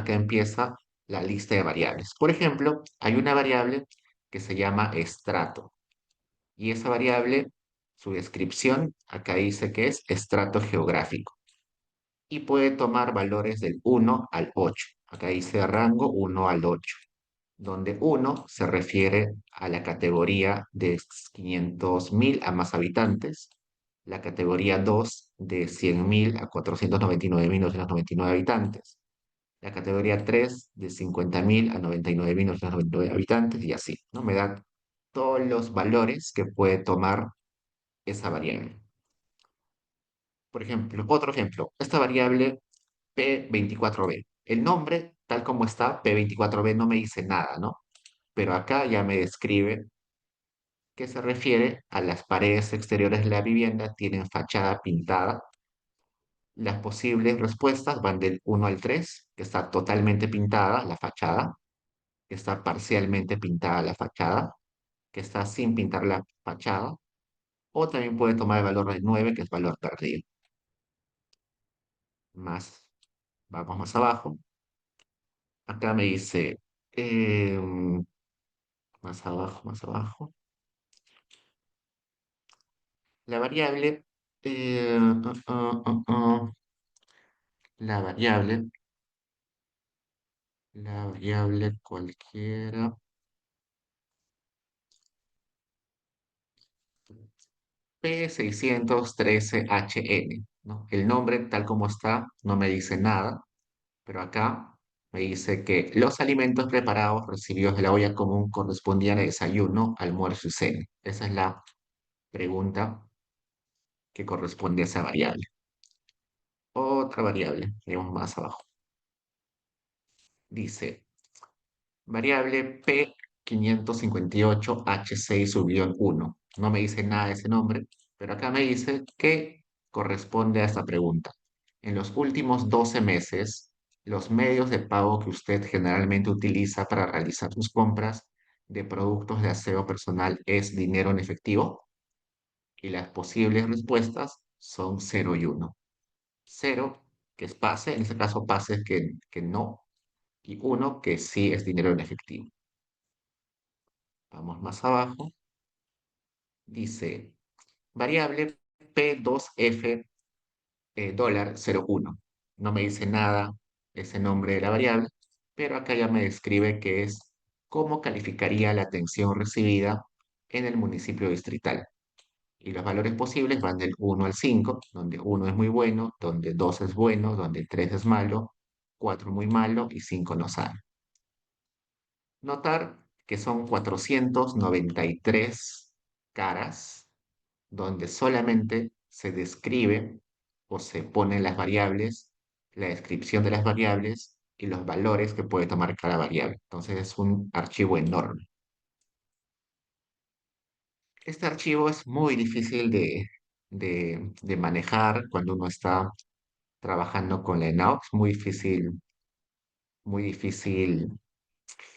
empieza la lista de variables. Por ejemplo, hay una variable que se llama estrato. Y esa variable, su descripción, acá dice que es estrato geográfico. Y puede tomar valores del 1 al 8. Acá dice rango 1 al 8, donde 1 se refiere a la categoría de 500.000 a más habitantes, la categoría 2 de 100.000 a 499.999 habitantes, la categoría 3 de 50.000 a 99.999 habitantes y así, ¿no? Me da todos los valores que puede tomar esa variable. Por ejemplo, otro ejemplo, esta variable P24B. El nombre, tal como está, P24B no me dice nada, ¿no? Pero acá ya me describe que se refiere a las paredes exteriores de la vivienda, tienen fachada pintada. Las posibles respuestas van del 1 al 3, que está totalmente pintada la fachada, que está parcialmente pintada la fachada, que está sin pintar la fachada, o también puede tomar el valor del 9, que es valor perdido. Más, vamos más abajo. Acá me dice, más abajo, más abajo. La variable, la variable cualquiera, P613HN, ¿no? El nombre tal como está no me dice nada, pero acá me dice que los alimentos preparados recibidos de la olla común correspondían al desayuno, almuerzo y cena. Esa es la pregunta que corresponde a esa variable. Otra variable, tenemos más abajo. Dice, variable P558H6-1. No me dice nada de ese nombre, pero acá me dice que corresponde a esta pregunta. En los últimos 12 meses, los medios de pago que usted generalmente utiliza para realizar sus compras de productos de aseo personal es dinero en efectivo. y las posibles respuestas son cero y uno. Cero, que es pase, en este caso pase es que no, y uno, que sí es dinero en efectivo. Vamos más abajo. Dice, variable P2F dólar 01. No me dice nada ese nombre de la variable, pero acá ya me describe que es cómo calificaría la atención recibida en el municipio distrital. Y los valores posibles van del 1 al 5, donde 1 es muy bueno, donde 2 es bueno, donde 3 es malo, 4 muy malo y 5 no sabe. Notar que son 493 caras donde solamente se describe o se ponen las variables, la descripción de las variables y los valores que puede tomar cada variable. Entonces es un archivo enorme. Este archivo es muy difícil de manejar cuando uno está trabajando con la ENAU. Es muy difícil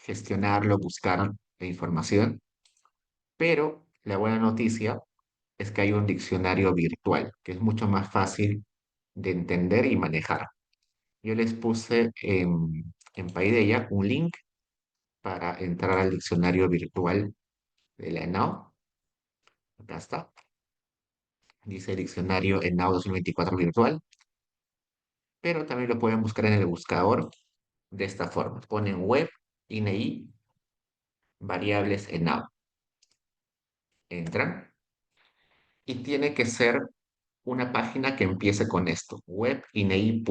gestionarlo, buscar la información. Pero la buena noticia es que hay un diccionario virtual que es mucho más fácil de entender y manejar. Yo les puse en Paideia un link para entrar al diccionario virtual de la ENAU. Acá está. Dice diccionario ENAU 2024 virtual, pero también lo pueden buscar en el buscador de esta forma. Ponen web, INEI, variables ENAU. Entran y tiene que ser una página que empiece con esto, webinei.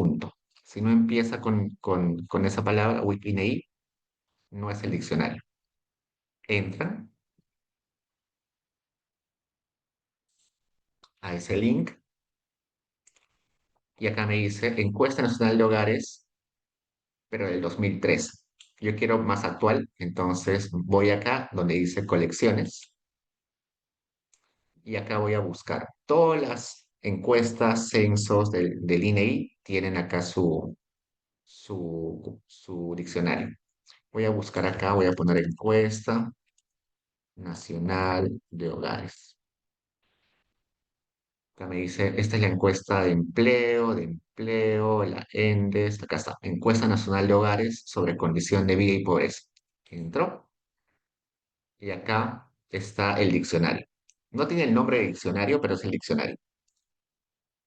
Si no empieza con esa palabra, webinei, no es el diccionario. Entran a ese link y acá me dice Encuesta Nacional de Hogares, pero del 2013. Yo quiero más actual, entonces voy acá donde dice colecciones y acá voy a buscar todas las encuestas, censos del INEI, tienen acá su diccionario. Voy a buscar acá, voy a poner encuesta nacional de hogares. Acá me dice, esta es la encuesta de empleo, la ENDES, acá está, encuesta nacional de hogares sobre condición de vida y pobreza. Entro y acá está el diccionario. No tiene el nombre de diccionario, pero es el diccionario.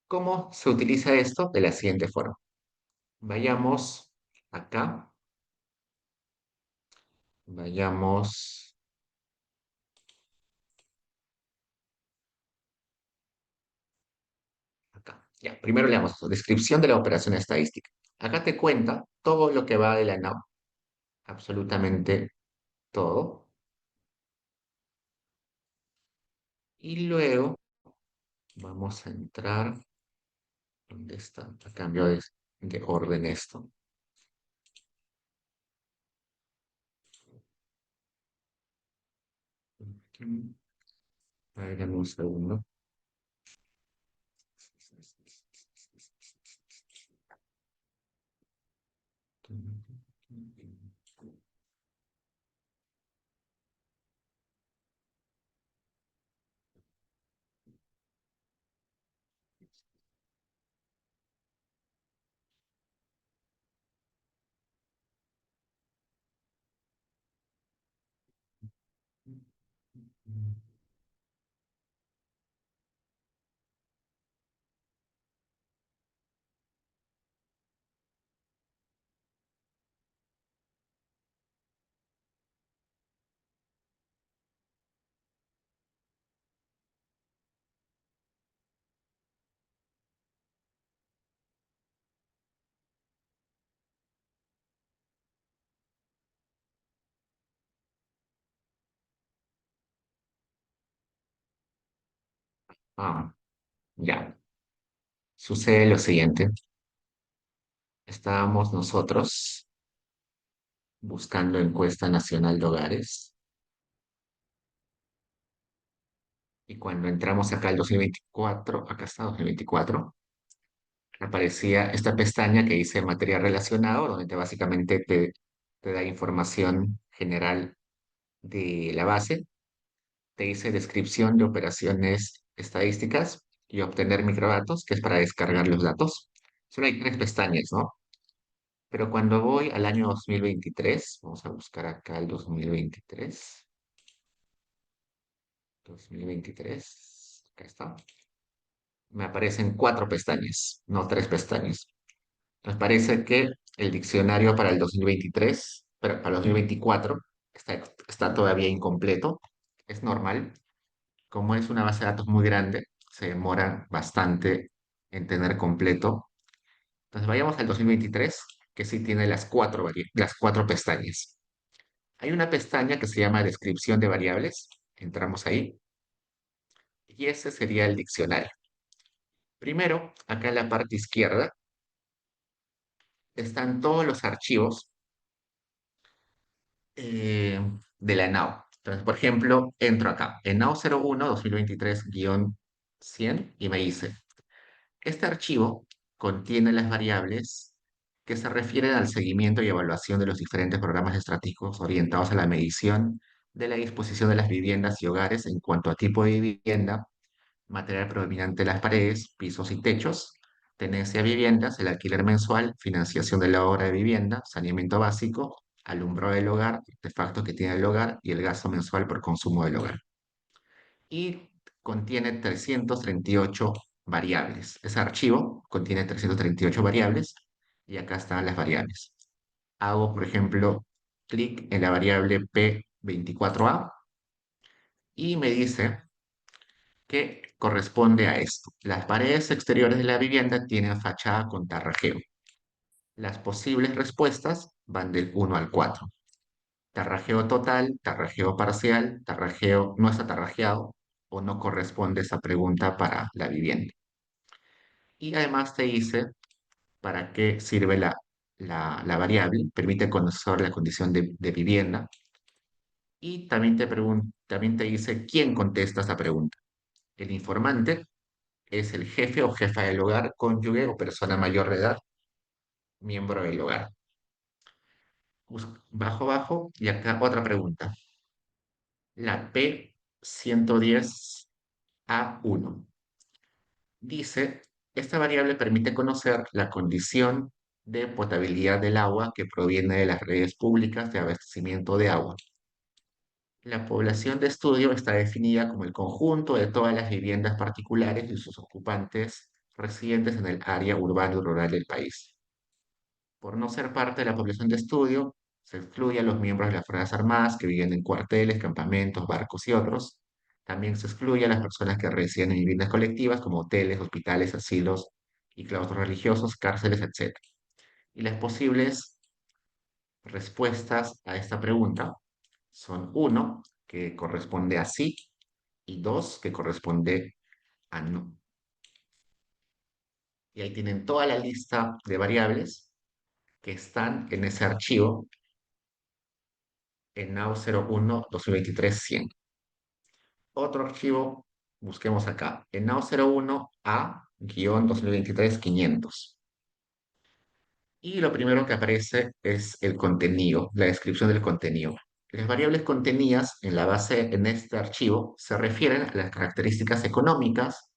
¿Cómo se utiliza esto? De la siguiente forma. Vayamos acá, vayamos acá. Ya, primero le damos descripción de la operación estadística. Acá te cuenta todo lo que va de la NAO, absolutamente todo. Y luego vamos a entrar, ¿dónde está? A cambio de orden esto. A ver, dame un segundo. Ah, ya. Sucede lo siguiente. Estábamos nosotros buscando encuesta nacional de hogares y cuando entramos acá al 2024, acá está 2024, aparecía esta pestaña que dice material relacionado, donde básicamente te da información general de la base. Te dice descripción de operaciones estadísticas y obtener microdatos, que es para descargar los datos. Solo hay tres pestañas, ¿no? Pero cuando voy al año 2023, vamos a buscar acá el 2023, acá está, me aparecen cuatro pestañas, no tres pestañas. Nos parece que el diccionario para el 2023, pero para el 2024, está todavía incompleto. Es normal. Como es una base de datos muy grande, se demora bastante en tener completo. Entonces vayamos al 2023, que sí tiene las cuatro pestañas. Hay una pestaña que se llama descripción de variables. Entramos ahí y ese sería el diccionario. Primero, acá en la parte izquierda, están todos los archivos de la ENAU. Entonces, por ejemplo, entro acá, ENAU 01 2023-100 y me dice, este archivo contiene las variables que se refieren al seguimiento y evaluación de los diferentes programas estratégicos orientados a la medición de la disposición de las viviendas y hogares en cuanto a tipo de vivienda, material predominante de las paredes, pisos y techos, tenencia de viviendas, el alquiler mensual, financiación de la obra de vivienda, saneamiento básico, alumbrado del hogar, artefactos que tiene el hogar y el gasto mensual por consumo del hogar. Y contiene 338 variables. Ese archivo contiene 338 variables y acá están las variables. Hago, por ejemplo, clic en la variable P24A y me dice que corresponde a esto. Las paredes exteriores de la vivienda tienen fachada con tarrajeo. Las posibles respuestas van del 1 al 4. Tarrajeo total, tarrajeo parcial, tarrajeo no está tarrajeado o no corresponde esa pregunta para la vivienda. Y además te dice para qué sirve la variable, permite conocer la condición de vivienda y también te dice quién contesta esa pregunta. El informante es el jefe o jefa del hogar, cónyuge o persona mayor de edad, miembro del hogar. Bajo, bajo, y acá otra pregunta. La P110A1 dice, esta variable permite conocer la condición de potabilidad del agua que proviene de las redes públicas de abastecimiento de agua. La población de estudio está definida como el conjunto de todas las viviendas particulares y sus ocupantes residentes en el área urbana y rural del país. Por no ser parte de la población de estudio, se excluye a los miembros de las Fuerzas Armadas que viven en cuarteles, campamentos, barcos y otros. También se excluye a las personas que residen en viviendas colectivas como hoteles, hospitales, asilos y claustros religiosos, cárceles, etc. Y las posibles respuestas a esta pregunta son uno, que corresponde a sí, y dos, que corresponde a no. Y ahí tienen toda la lista de variables que están en ese archivo en NAO 01-2023-100. Otro archivo, busquemos acá, en NAO 01A-2023-500. Y lo primero que aparece es el contenido, la descripción del contenido. Las variables contenidas en la base en este archivo se refieren a las características económicas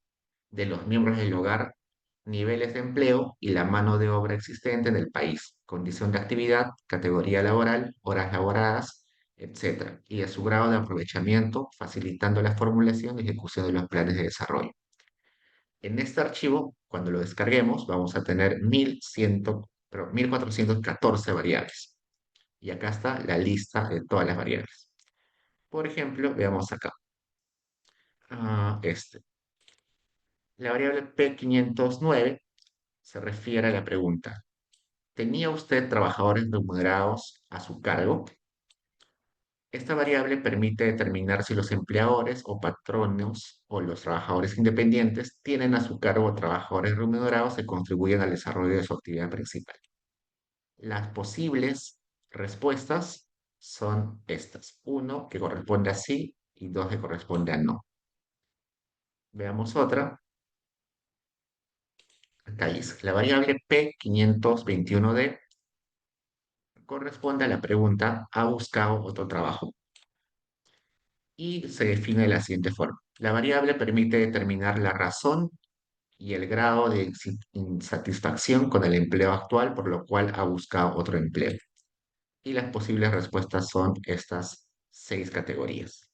de los miembros del hogar, niveles de empleo y la mano de obra existente en el país, condición de actividad, categoría laboral, horas laboradas, etcétera, y a su grado de aprovechamiento, facilitando la formulación y ejecución de los planes de desarrollo. En este archivo, cuando lo descarguemos, vamos a tener 1414 variables. Y acá está la lista de todas las variables. Por ejemplo, veamos acá. Este. La variable P509 se refiere a la pregunta, ¿tenía usted trabajadores remunerados a su cargo? Esta variable permite determinar si los empleadores o patronos o los trabajadores independientes tienen a su cargo trabajadores remunerados que contribuyen al desarrollo de su actividad principal. Las posibles respuestas son estas. Uno, que corresponde a sí, y dos, que corresponde a no. Veamos otra. Acá dice, la variable P521D corresponde a la pregunta, ¿ha buscado otro trabajo? y se define de la siguiente forma. La variable permite determinar la razón y el grado de insatisfacción con el empleo actual, por lo cual ha buscado otro empleo. Y las posibles respuestas son estas seis categorías.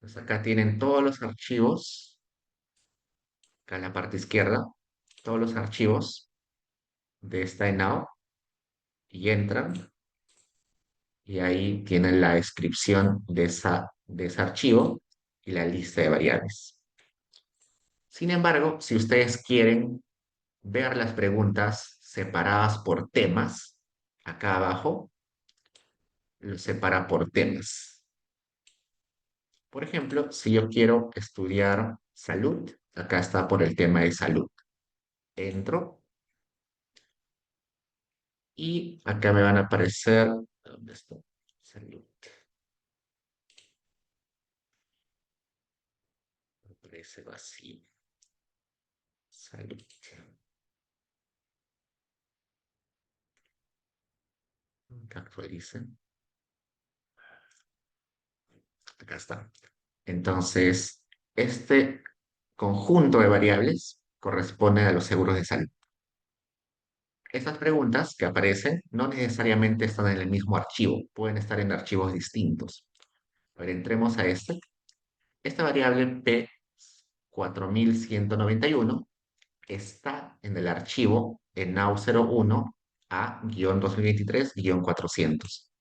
Pues acá tienen todos los archivos, acá en la parte izquierda, todos los archivos de esta ENAO y entran y ahí tienen la descripción de ese archivo y la lista de variables. Sin embargo, si ustedes quieren ver las preguntas separadas por temas, acá abajo lo separa por temas. Por ejemplo, si yo quiero estudiar salud, acá está por el tema de salud. Entro y acá me van a aparecer, ¿dónde está? Salud. Me aparece vacío. Salud. Que actualicen. Acá está. Entonces, este conjunto de variables corresponde a los seguros de salud. Estas preguntas que aparecen no necesariamente están en el mismo archivo, pueden estar en archivos distintos. A ver, entremos a este. Esta variable P4191 está en el archivo enau 01 a-2023-400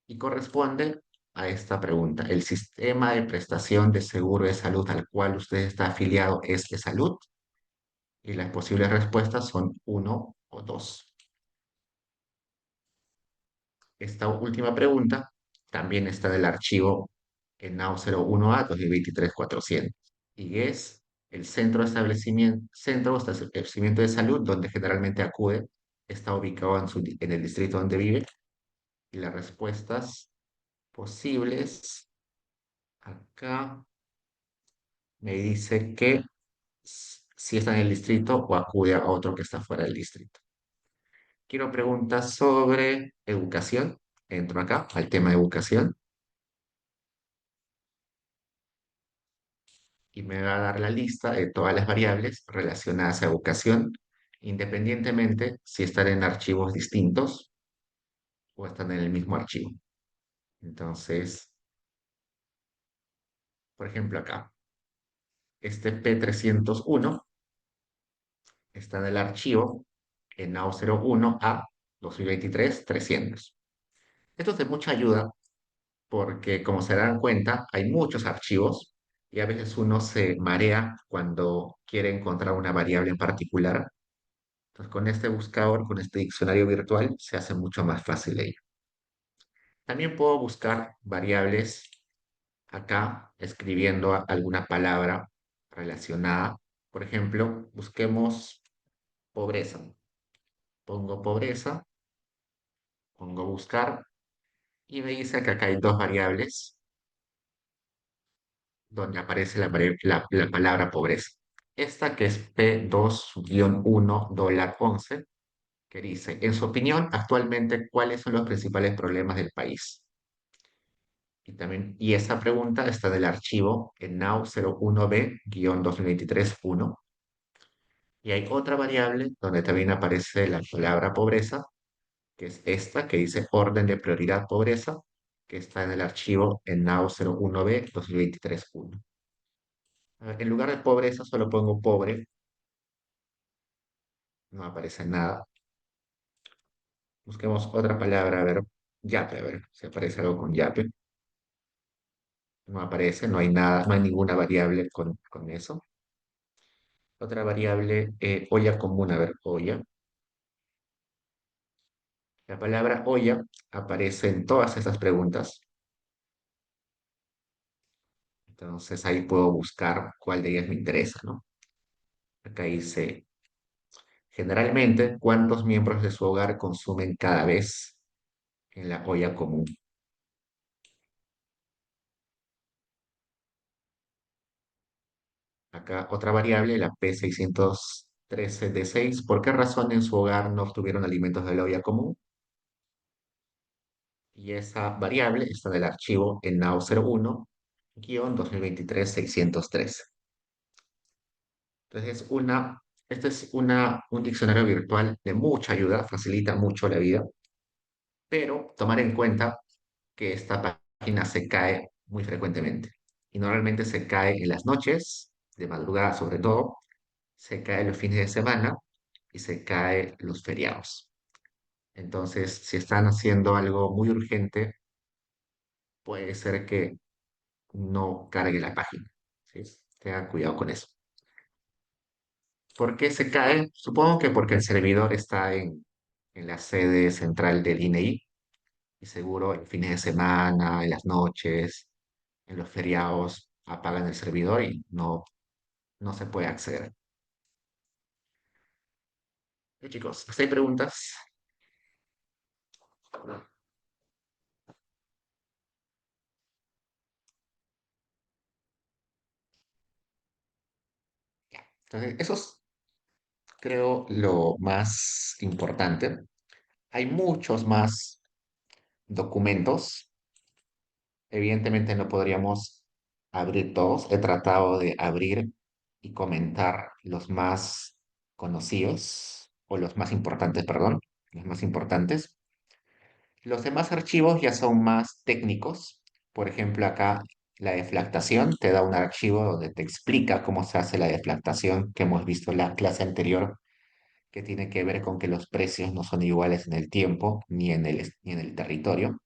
y corresponde a esta pregunta. ¿El sistema de prestación de seguro de salud al cual usted está afiliado es de salud? Y las posibles respuestas son uno o 2. Esta última pregunta también está en el archivo enau 01A-2023-400 y es el centro de establecimiento de salud donde generalmente acude, está ubicado en el distrito donde vive y las respuestas posibles acá me dice que si está en el distrito o acude a otro que está fuera del distrito. Quiero preguntas sobre educación. Entro acá al tema de educación y me va a dar la lista de todas las variables relacionadas a educación, independientemente si están en archivos distintos o están en el mismo archivo. Entonces, por ejemplo, acá, este P301 está en el archivo enau 01 a 2023-300. Esto es de mucha ayuda porque, como se dan cuenta, hay muchos archivos y a veces uno se marea cuando quiere encontrar una variable en particular. Entonces, con este buscador, con este diccionario virtual, se hace mucho más fácil ello. También puedo buscar variables acá, escribiendo alguna palabra relacionada. Por ejemplo, busquemos pobreza. Pongo pobreza, pongo buscar y me dice que acá hay dos variables donde aparece la palabra pobreza. Esta que es P2-1 dólar 11, que dice, en su opinión, actualmente, ¿cuáles son los principales problemas del país? Y esa pregunta está en el archivo en now 01B-2023-1. Y hay otra variable donde también aparece la palabra pobreza, que es esta, que dice orden de prioridad pobreza, que está en el archivo en now 01B-2023-1. En lugar de pobreza, solo pongo pobre, no aparece nada. Busquemos otra palabra, a ver, yape, a ver si aparece algo con yape. No aparece, no hay nada, no hay ninguna variable con eso. Otra variable, olla común, a ver, olla. La palabra olla aparece en todas estas preguntas. Entonces ahí puedo buscar cuál de ellas me interesa, ¿no? Acá dice, generalmente, ¿cuántos miembros de su hogar consumen cada vez en la olla común? Acá otra variable, la P613D6. ¿Por qué razón en su hogar no obtuvieron alimentos de la olla común? y esa variable está en el archivo en nao01-2023-603. Entonces, este es un diccionario virtual de mucha ayuda, facilita mucho la vida, pero tomar en cuenta que esta página se cae muy frecuentemente. Y normalmente se cae en las noches, de madrugada sobre todo, se cae los fines de semana y se cae los feriados. Entonces, si están haciendo algo muy urgente, puede ser que no cargue la página. ¿Sí? Tengan cuidado con eso. ¿Por qué se cae? Supongo que porque el servidor está en la sede central del INEI y seguro en fines de semana, en las noches, en los feriados, apagan el servidor y no se puede acceder. Chicos, ¿hasta hay preguntas? Entonces, eso es, creo, lo más importante. Hay muchos más documentos. Evidentemente no podríamos abrir todos. He tratado de abrir y comentar los más conocidos, o los más importantes, perdón, los más importantes. Los demás archivos ya son más técnicos. Por ejemplo, acá la deflactación te da un archivo donde te explica cómo se hace la deflactación que hemos visto en la clase anterior, que tiene que ver con que los precios no son iguales en el tiempo ni en el territorio.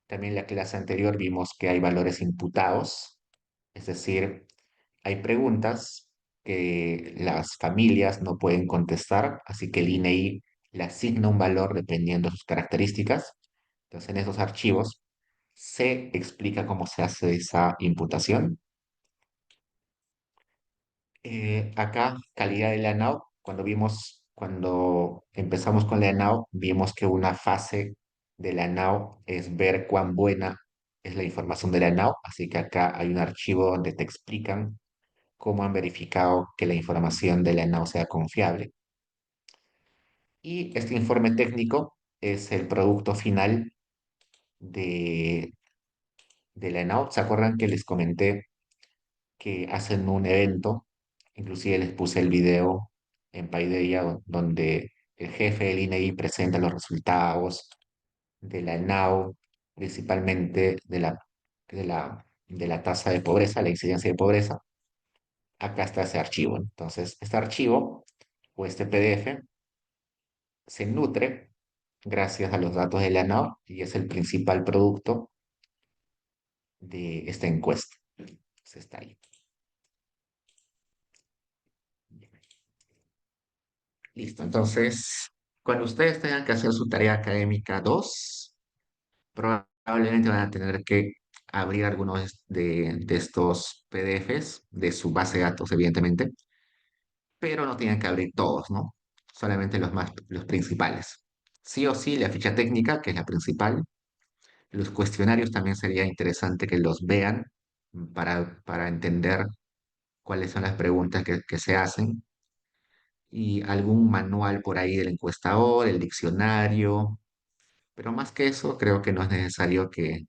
También en la clase anterior vimos que hay valores imputados, es decir, hay preguntas que las familias no pueden contestar, así que el INEI le asigna un valor dependiendo de sus características. Entonces, en esos archivos se explica cómo se hace esa imputación. Acá, calidad de la NAO, cuando empezamos con la NAO, vimos que una fase de la NAO es ver cuán buena es la información de la NAO, así que acá hay un archivo donde te explican cómo han verificado que la información de la NAO sea confiable. Y este informe técnico es el producto final de, de la NAO. ¿Se acuerdan que les comenté que hacen un evento? Inclusive les puse el video en Paideia donde el jefe del INEI presenta los resultados de la NAO, principalmente de la tasa de pobreza, la incidencia de pobreza. Acá está ese archivo. Entonces, este archivo o este PDF se nutre gracias a los datos de la NAO y es el principal producto de esta encuesta. Se está ahí. Listo. Entonces, cuando ustedes tengan que hacer su tarea académica 2, probablemente van a tener que abrir algunos de estos PDFs de su base de datos, evidentemente, pero no tienen que abrir todos, ¿no? Solamente los principales. Sí o sí, la ficha técnica, que es la principal. Los cuestionarios también sería interesante que los vean para entender cuáles son las preguntas que se hacen. Y algún manual por ahí del encuestador, el diccionario. Pero más que eso, creo que no es necesario que,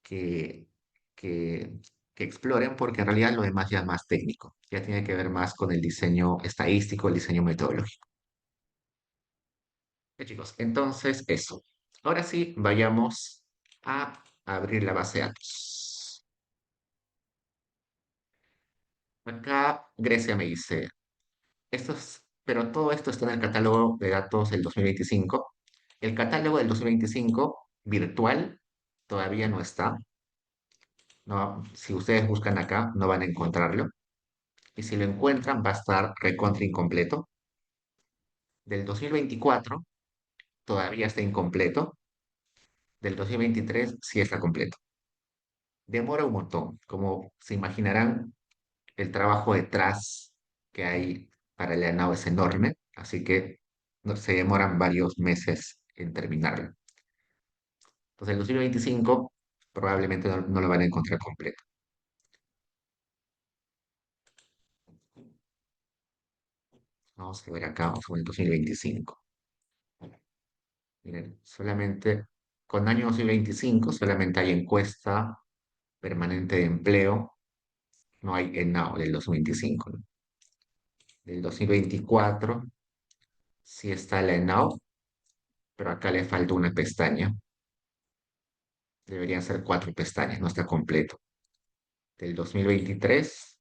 que, que exploren, porque en realidad lo demás ya es más técnico, ya tiene que ver más con el diseño estadístico, el diseño metodológico. Chicos, entonces eso. Ahora sí, vayamos a abrir la base de datos. Acá Grecia me dice, pero todo esto está en el catálogo de datos del 2025. El catálogo del 2025 virtual todavía no está. No, si ustedes buscan acá, no van a encontrarlo. Y si lo encuentran, va a estar recontra incompleto. Del 2024 todavía está incompleto. Del 2023 sí está completo. Demora un montón. Como se imaginarán, el trabajo detrás que hay para el ENAO es enorme, así que se demoran varios meses en terminarlo. Entonces, el 2025 probablemente no lo van a encontrar completo. Vamos a ver acá, vamos a ver el 2025. Miren, solamente con año 2025 solamente hay encuesta permanente de empleo, no hay ENAO del 2025, ¿no? Del 2024 sí está la ENAO, pero acá le falta una pestaña. Deberían ser cuatro pestañas, no está completo. Del 2023,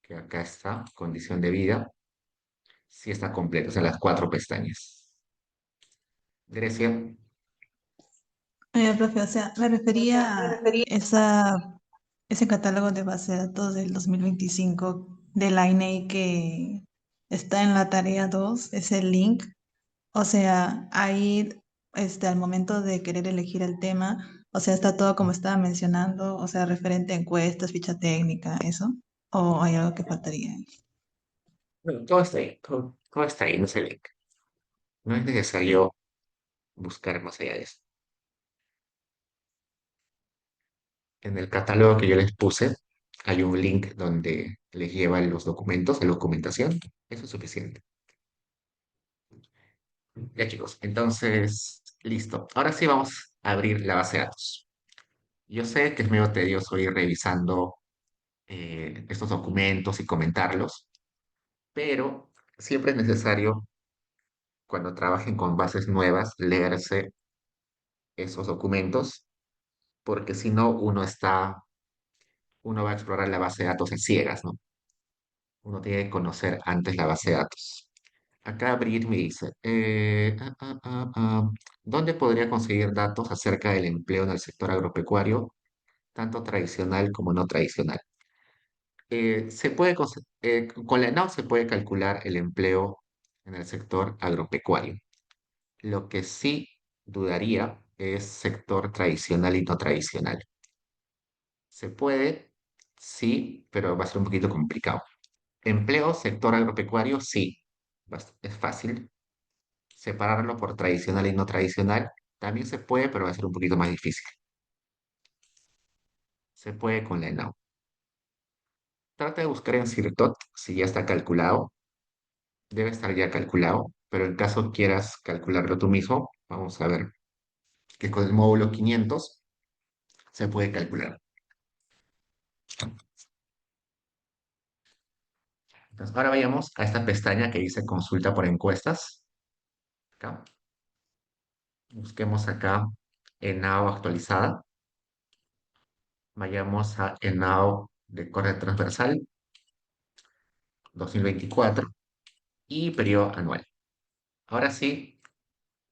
que acá está, condición de vida, sí está completo, o sea, las cuatro pestañas. Grecia, Profe, o sea, me refería a ese catálogo de base de datos del 2025 de la INEI que está en la tarea 2, ese link. O sea, ahí, al momento de querer elegir el tema, o sea, está todo como estaba mencionando, o sea, referente a encuestas, ficha técnica, eso, o hay algo que faltaría ahí. bueno, todo está ahí, todo está ahí, no se link. No es necesario buscar más allá de eso. En el catálogo que yo les puse, hay un link donde les lleva los documentos, la documentación. Eso es suficiente. Ya chicos, entonces, listo. Ahora sí vamos a abrir la base de datos. Yo sé que es medio tedioso ir revisando estos documentos y comentarlos, pero siempre es necesario, cuando trabajen con bases nuevas, leerse esos documentos, porque si no, uno va a explorar la base de datos a ciegas, ¿no? Uno tiene que conocer antes la base de datos. Acá Brigitte me dice, ¿dónde podría conseguir datos acerca del empleo en el sector agropecuario, tanto tradicional como no tradicional? Con la ENAO se puede calcular el empleo en el sector agropecuario. Lo que sí dudaría es sector tradicional y no tradicional. Se puede, sí, pero va a ser un poquito complicado. Empleo, sector agropecuario, sí, es fácil. Separarlo por tradicional y no tradicional, también se puede, pero va a ser un poquito más difícil. Se puede con la ENAU. Trata de buscar en Sirtot si ya está calculado. Debe estar ya calculado, pero en caso quieras calcularlo tú mismo, vamos a ver que con el módulo 500 se puede calcular. Entonces, ahora vayamos a esta pestaña que dice consulta por encuestas. Acá. Busquemos acá ENAO actualizada. Vayamos a ENAO de corte transversal 2024 y periodo anual. Ahora sí,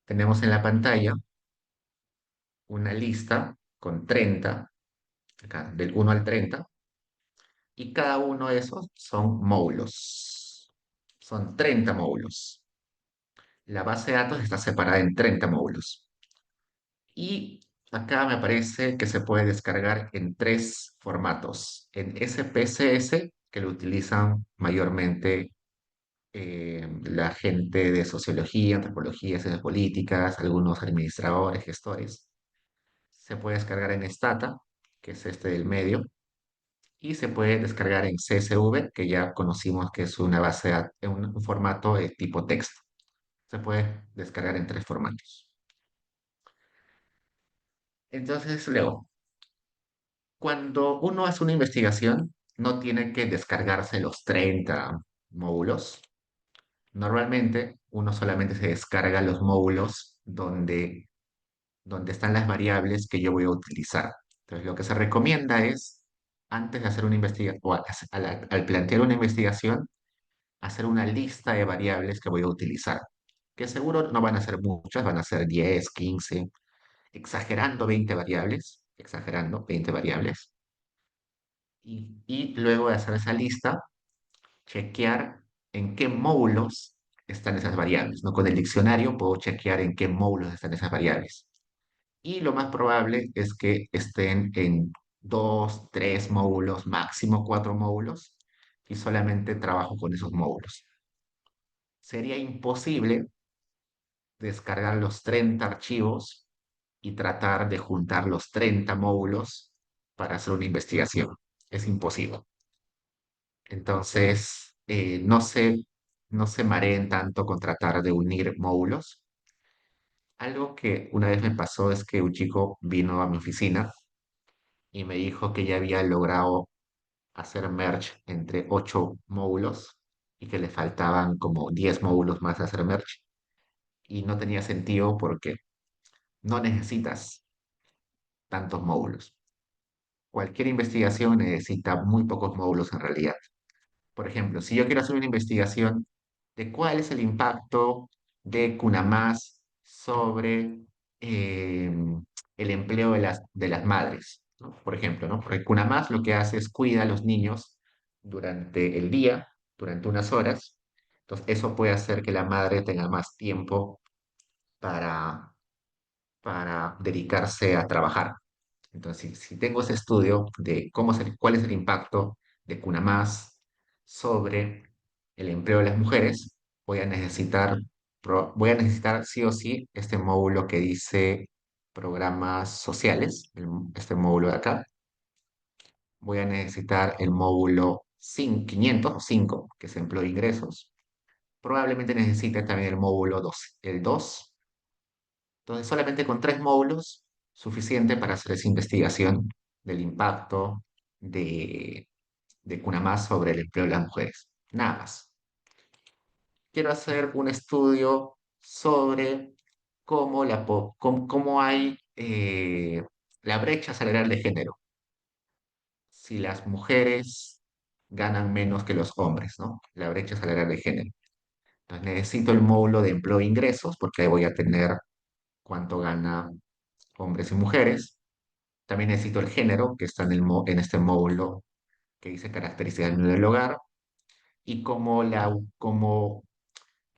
tenemos en la pantalla una lista con 30, acá, del 1 al 30, y cada uno de esos son módulos. Son 30 módulos. La base de datos está separada en 30 módulos. Y acá me parece que se puede descargar en tres formatos. En SPSS, que lo utilizan mayormente la gente de sociología, antropología, ciencias políticas, algunos administradores, gestores. Se puede descargar en Stata, que es este del medio, y se puede descargar en CSV, que ya conocimos que es una base de un formato de tipo texto. Se puede descargar en tres formatos. Entonces, luego, cuando uno hace una investigación, no tiene que descargarse los 30 módulos. Normalmente, uno solamente se descarga los módulos donde están las variables que yo voy a utilizar. Entonces, lo que se recomienda es, antes de hacer una investigación, o al plantear una investigación, hacer una lista de variables que voy a utilizar, que seguro no van a ser muchas, van a ser 10, 15, exagerando 20 variables. Y luego de hacer esa lista, chequear en qué módulos están esas variables, ¿no? Con el diccionario puedo chequear en qué módulos están esas variables. Y lo más probable es que estén en dos, tres módulos, máximo cuatro módulos, y solamente trabajo con esos módulos. Sería imposible descargar los 30 archivos y tratar de juntar los 30 módulos para hacer una investigación. Es imposible. Entonces, no se mareen tanto con tratar de unir módulos. Algo que una vez me pasó es que un chico vino a mi oficina y me dijo que ya había logrado hacer merge entre 8 módulos y que le faltaban como 10 módulos más a hacer merge. Y no tenía sentido porque no necesitas tantos módulos. Cualquier investigación necesita muy pocos módulos en realidad. Por ejemplo, si yo quiero hacer una investigación de cuál es el impacto de Cunamás sobre eh, el empleo de las madres, ¿no? Por ejemplo, ¿no? Porque Cunamás lo que hace es cuida a los niños durante el día, durante unas horas. Entonces, eso puede hacer que la madre tenga más tiempo para, para dedicarse a trabajar. Entonces, si tengo ese estudio de cuál es el impacto de Cunamás sobre el empleo de las mujeres, voy a necesitar sí o sí este módulo que dice programas sociales, este módulo de acá. Voy a necesitar el módulo 500 o 5, que es empleo de ingresos. Probablemente necesite también el módulo 2, el 2. Entonces, solamente con 3 módulos, suficiente para hacer esa investigación del impacto de, de CUNAMAS sobre el empleo de las mujeres. Nada más. Quiero hacer un estudio sobre cómo hay la brecha salarial de género. Si las mujeres ganan menos que los hombres, ¿no? La brecha salarial de género. Entonces necesito el módulo de empleo e ingresos, porque ahí voy a tener cuánto gana hombres y mujeres. También necesito el género, que está en este módulo que dice características del hogar, y cómo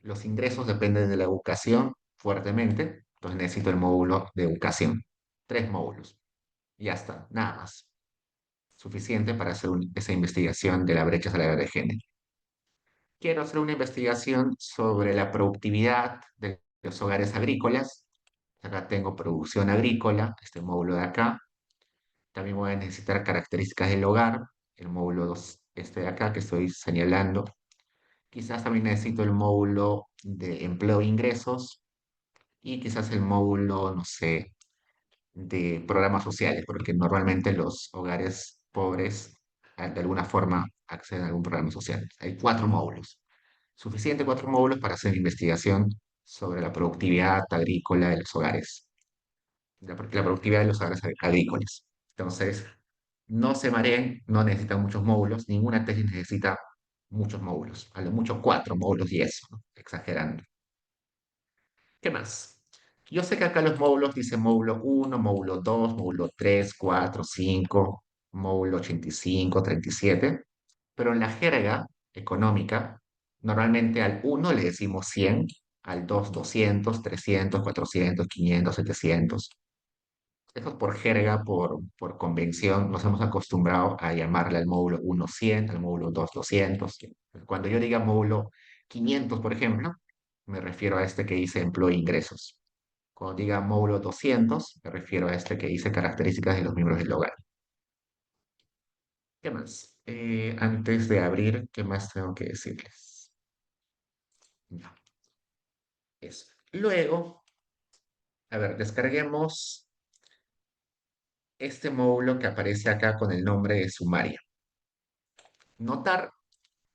los ingresos dependen de la educación fuertemente. Entonces necesito el módulo de educación. 3 módulos. Ya está, nada más. Suficiente para hacer esa investigación de la brecha salarial de género. Quiero hacer una investigación sobre la productividad de los hogares agrícolas. Acá tengo producción agrícola, este módulo de acá. También voy a necesitar características del hogar, el módulo 2, este de acá que estoy señalando. Quizás también necesito el módulo de empleo e ingresos y quizás el módulo, no sé, de programas sociales, porque normalmente los hogares pobres de alguna forma acceden a algún programa social. Hay 4 módulos. Suficiente 4 módulos para hacer investigación sobre la productividad agrícola de los hogares, la productividad de los hogares agrícolas. Entonces, no se mareen, no necesitan muchos módulos, ninguna tesis necesita muchos módulos, a lo mucho 4 módulos y eso, ¿no? Exagerando. ¿Qué más? Yo sé que acá los módulos dicen módulo 1, módulo 2, módulo 3, 4, 5, módulo 85, 37, pero en la jerga económica, normalmente al 1 le decimos 100, al 2, 200, 300, 400, 500, 700. Eso por jerga, por convención, nos hemos acostumbrado a llamarle al módulo 1 100, al módulo 2 200. Cuando yo diga módulo 500, por ejemplo, me refiero a este que dice empleo e ingresos. Cuando diga módulo 200, me refiero a este que dice características de los miembros del hogar. ¿Qué más? Antes de abrir, ¿qué más tengo que decirles? Ya, eso. Luego, a ver, descarguemos este módulo que aparece acá con el nombre de sumaria. Notar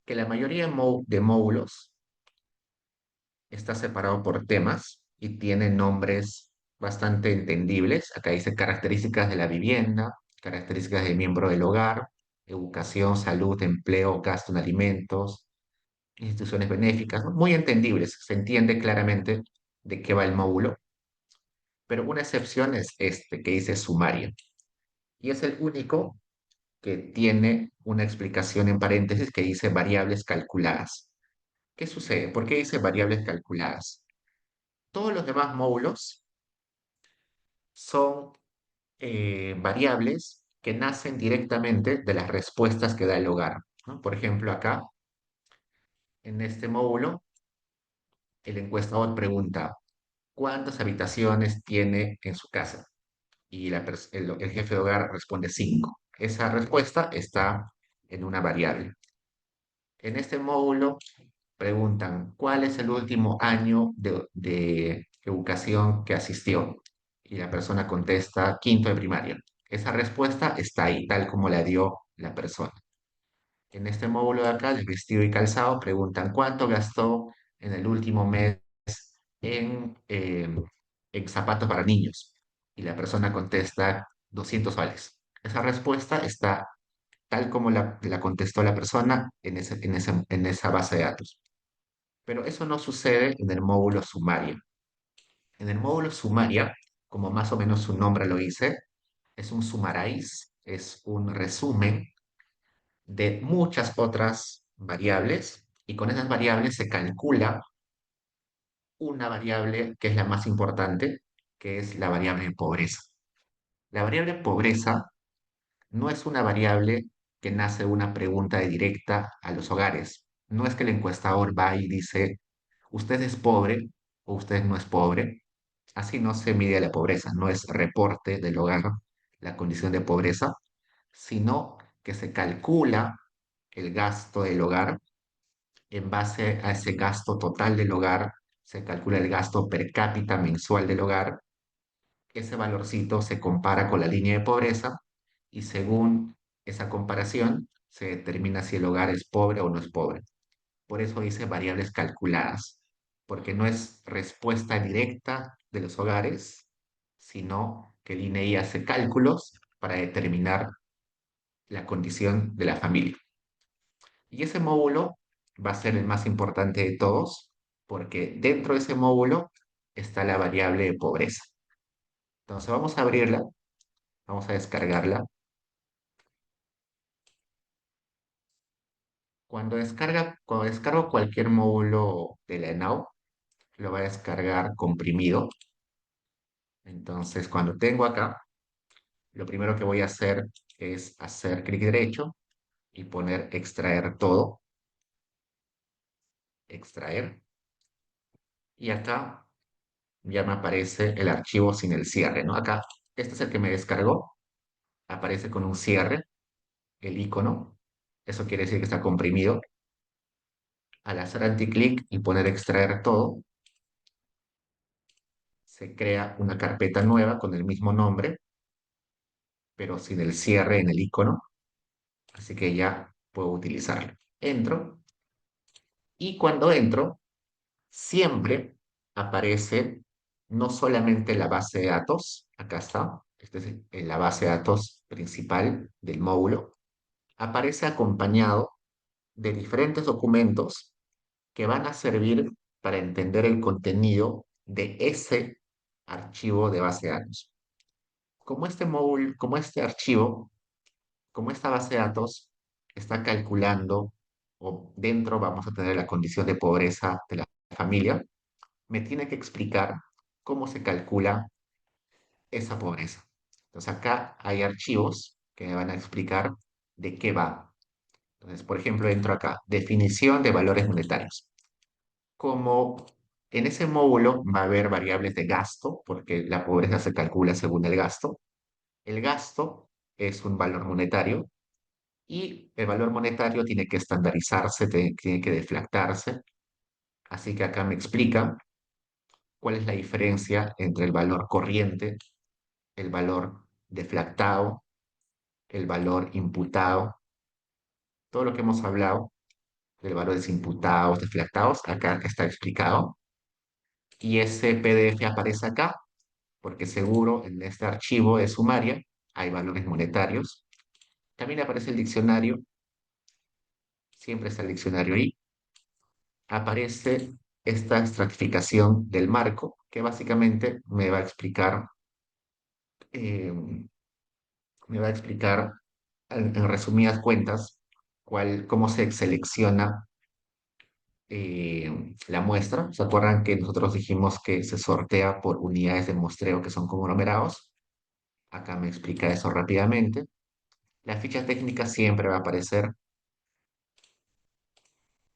que la mayoría de módulos está separado por temas y tiene nombres bastante entendibles. Acá dice características de la vivienda, características del miembro del hogar, educación, salud, empleo, gasto en alimentos, instituciones benéficas, ¿no? Muy entendibles, se entiende claramente de qué va el módulo, pero una excepción es este que dice sumario y es el único que tiene una explicación en paréntesis que dice variables calculadas. ¿Qué sucede? ¿Por qué dice variables calculadas? Todos los demás módulos son variables que nacen directamente de las respuestas que da el hogar, ¿no? Por ejemplo, acá, en este módulo, el encuestador pregunta, ¿cuántas habitaciones tiene en su casa? Y el jefe de hogar responde 5. Esa respuesta está en una variable. En este módulo preguntan, ¿cuál es el último año de educación que asistió. Y la persona contesta quinto de primaria. Esa respuesta está ahí, tal como la dio la persona. En este módulo de acá, de vestido y calzado, preguntan cuánto gastó en el último mes en, eh, en zapatos para niños. Y la persona contesta 200 soles. Esa respuesta está tal como la contestó la persona en esa base de datos. Pero eso no sucede en el módulo sumario. En el módulo sumaria, como más o menos su nombre lo dice, es un summarize, es un resumen de muchas otras variables y con esas variables se calcula una variable que es la más importante, que es la variable pobreza. La variable pobreza no es una variable que nace de una pregunta directa a los hogares. No es que el encuestador va y dice, usted es pobre o usted no es pobre. Así no se mide la pobreza, no es reporte del hogar la condición de pobreza, sino que se calcula el gasto del hogar. En base a ese gasto total del hogar, se calcula el gasto per cápita mensual del hogar. Ese valorcito se compara con la línea de pobreza y según esa comparación se determina si el hogar es pobre o no es pobre. Por eso dice variables calculadas, porque no es respuesta directa de los hogares, sino que el INEI hace cálculos para determinar la condición de la familia. Y ese módulo va a ser el más importante de todos, porque dentro de ese módulo está la variable de pobreza. Entonces vamos a abrirla, vamos a descargarla. Cuando descargo cualquier módulo de la ENAU, lo va a descargar comprimido. Entonces, cuando tengo acá, lo primero que voy a hacer es hacer clic derecho y poner extraer todo, extraer. Y acá ya me aparece el archivo sin el cierre, ¿no? Acá, este es el que me descargó, aparece con un cierre, el icono. Eso quiere decir que está comprimido. Al hacer anticlic y poner extraer todo, se crea una carpeta nueva con el mismo nombre, pero sin el cierre en el icono. Así que ya puedo utilizarlo. Entro y cuando entro, siempre aparece no solamente la base de datos, acá está, esta es la base de datos principal del módulo, aparece acompañado de diferentes documentos que van a servir para entender el contenido de ese archivo de base de datos. Como este módulo, como este archivo, como esta base de datos está calculando o dentro vamos a tener la condición de pobreza de la familia, me tiene que explicar cómo se calcula esa pobreza. Entonces acá hay archivos que me van a explicar de qué va. Entonces, por ejemplo, entro acá, definición de valores monetarios. Como en ese módulo va a haber variables de gasto, porque la pobreza se calcula según el gasto es un valor monetario y el valor monetario tiene que estandarizarse, tiene que deflactarse. Así que acá me explica cuál es la diferencia entre el valor corriente, el valor deflactado, el valor imputado, todo lo que hemos hablado de valores imputados, deflactados, acá está explicado. Y ese PDF aparece acá, porque seguro en este archivo de sumaria hay valores monetarios. También aparece el diccionario, siempre está el diccionario ahí. Aparece esta estratificación del marco, que básicamente eh, me va a explicar en resumidas cuentas cómo se selecciona la muestra. ¿Se acuerdan que nosotros dijimos que se sortea por unidades de muestreo que son conglomerados? Acá me explica eso rápidamente. La ficha técnica siempre va a aparecer.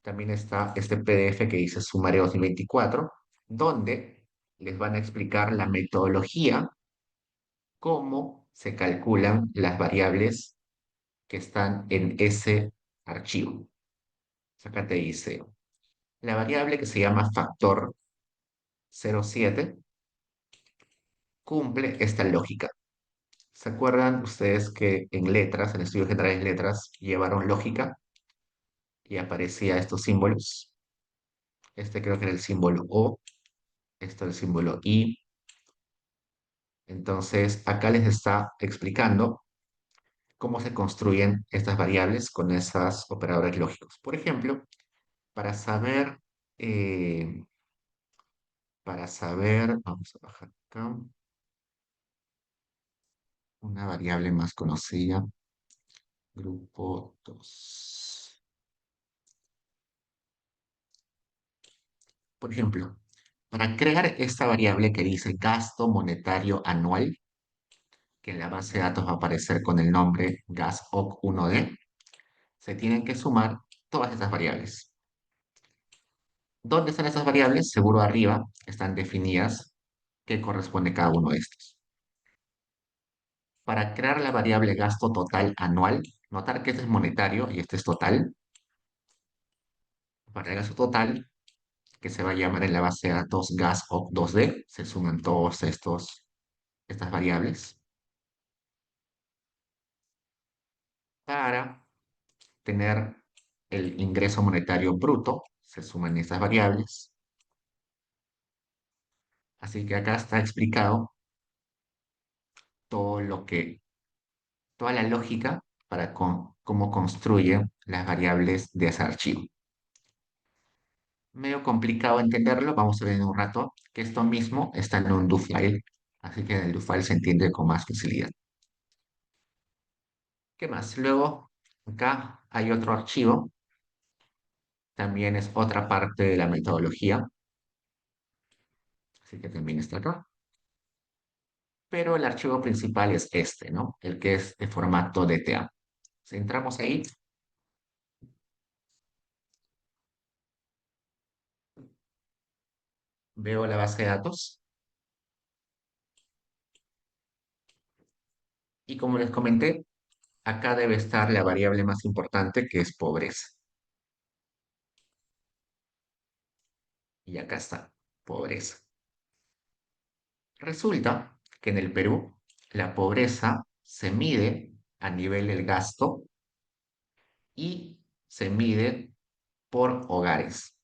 También está este PDF que dice Sumario 2024, donde les van a explicar la metodología, cómo se calculan las variables que están en ese archivo. Acá te dice, la variable que se llama factor 07 cumple esta lógica. ¿Se acuerdan ustedes que en letras, en estudios generales de letras, llevaron lógica y aparecía estos símbolos? Este creo que era el símbolo O, esto el símbolo I. Entonces, acá les está explicando cómo se construyen estas variables con esas operadores lógicos. Por ejemplo, para saber, eh, vamos a bajar acá, una variable más conocida, grupo 2. Por ejemplo, para crear esta variable que dice gasto monetario anual, que en la base de datos va a aparecer con el nombre GASOC1D, se tienen que sumar todas estas variables. ¿Dónde están esas variables? Seguro arriba están definidas qué corresponde cada uno de estos. Para crear la variable gasto total anual, notar que este es monetario y este es total. Para el gasto total, que se va a llamar en la base de datos GASOC2D, se suman todas estas variables. Para tener el ingreso monetario bruto, se suman estas variables. Así que acá está explicado todo lo que, toda la lógica para cómo construye las variables de ese archivo. Medio complicado entenderlo, vamos a ver en un rato que esto mismo está en un do file, así que en el do file se entiende con más facilidad. ¿Qué más? Luego, acá hay otro archivo, también es otra parte de la metodología, así que también está acá. Pero el archivo principal es este, ¿no? El que es de formato DTA. Si entramos ahí, veo la base de datos y como les comenté, acá debe estar la variable más importante que es pobreza. Y acá está, pobreza. Resulta que en el Perú la pobreza se mide a nivel del gasto y se mide por hogares.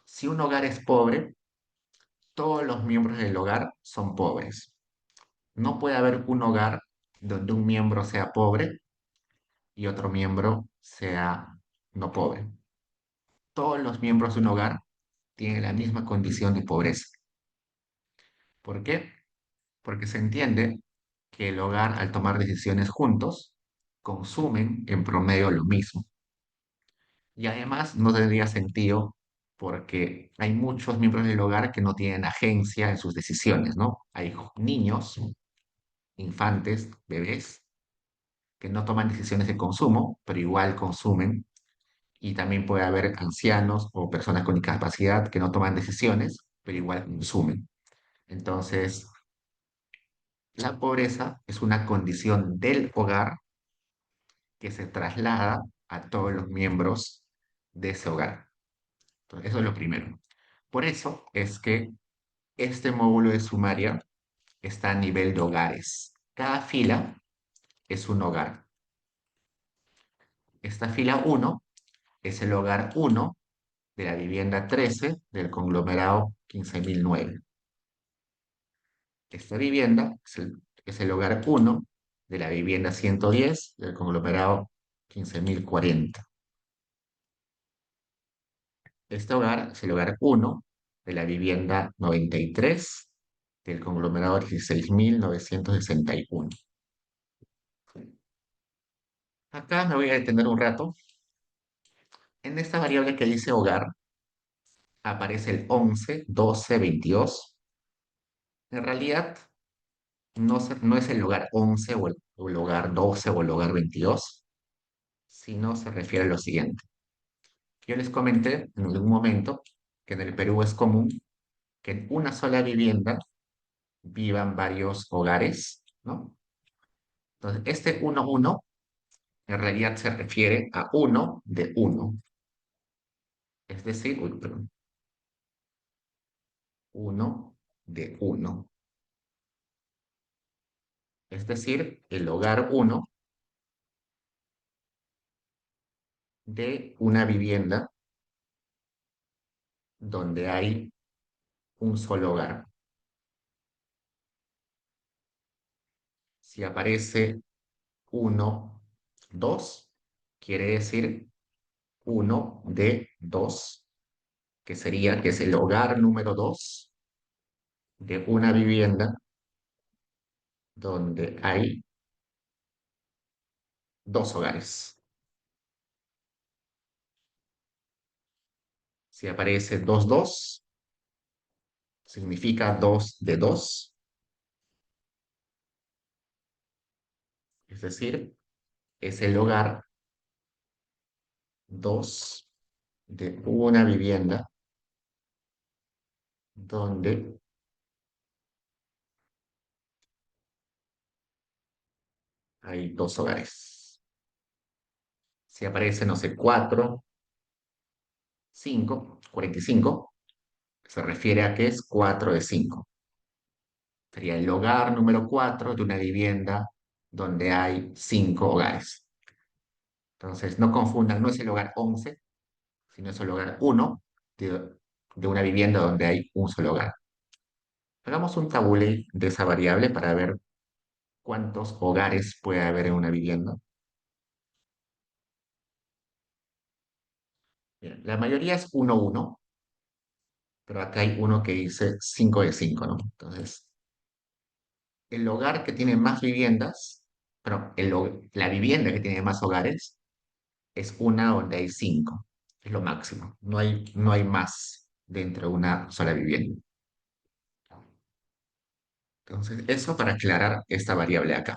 Si un hogar es pobre, todos los miembros del hogar son pobres. No puede haber un hogar donde un miembro sea pobre y otro miembro sea no pobre. Todos los miembros de un hogar tienen la misma condición de pobreza. ¿Por qué? Porque se entiende que el hogar, al tomar decisiones juntos, consumen en promedio lo mismo. Y además no tendría sentido porque hay muchos miembros del hogar que no tienen agencia en sus decisiones, ¿no? Hay niños, infantes, bebés, que no toman decisiones de consumo, pero igual consumen. Y también puede haber ancianos o personas con discapacidad que no toman decisiones, pero igual consumen. Entonces, la pobreza es una condición del hogar que se traslada a todos los miembros de ese hogar. Entonces, eso es lo primero. Por eso es que este módulo de sumaria está a nivel de hogares. Cada fila es un hogar. Esta fila uno es el hogar uno de la vivienda 13 del conglomerado 15.009. Esta vivienda es el hogar uno de la vivienda 110 del conglomerado 15.040. Este hogar es el hogar uno de la vivienda 93 del conglomerado 16.961. Acá me voy a detener un rato. En esta variable que dice hogar aparece el 11, 12, 22. En realidad no es el hogar 11 o el hogar 12 o el hogar 22, sino se refiere a lo siguiente. Yo les comenté en algún momento que en el Perú es común que en una sola vivienda vivan varios hogares, ¿no? Entonces, este 1, 1 en realidad se refiere a uno de uno. Es decir, uy, perdón. 1 de 1. Es decir, el hogar uno de una vivienda donde hay un solo hogar. Si aparece 1, 2, quiere decir uno de 2, que sería que es el hogar número 2 de una vivienda donde hay dos hogares. Si aparece 2, 2, significa 2 de 2, es decir, es el hogar 2 de una vivienda donde hay dos hogares. Si aparece, no sé, 4, 5, 45, se refiere a que es 4 de 5. Sería el hogar número 4 de una vivienda donde hay 5 hogares. Entonces, no confundan, no es el hogar 11, sino es el hogar uno de una vivienda donde hay un solo hogar. Hagamos un tabulé de esa variable para ver cuántos hogares puede haber en una vivienda. Bien, la mayoría es 1, 1, pero acá hay uno que dice 5 de 5, ¿no? Entonces, el hogar que tiene más viviendas, pero la vivienda que tiene más hogares es una donde hay 5. Es lo máximo. No hay más dentro de una sola vivienda. Entonces, eso para aclarar esta variable acá.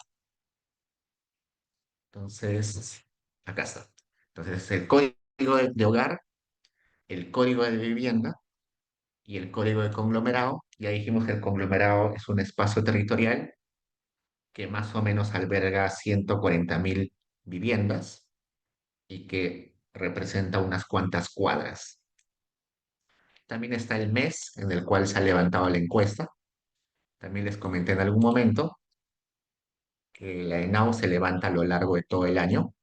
Entonces, acá está. Entonces, el código de hogar, el código de vivienda y el código de conglomerado. Ya dijimos que el conglomerado es un espacio territorial que más o menos alberga 140.000 viviendas y que representa unas cuantas cuadras. También está el mes en el cual se ha levantado la encuesta. También les comenté en algún momento que la ENAU se levanta a lo largo de todo el año.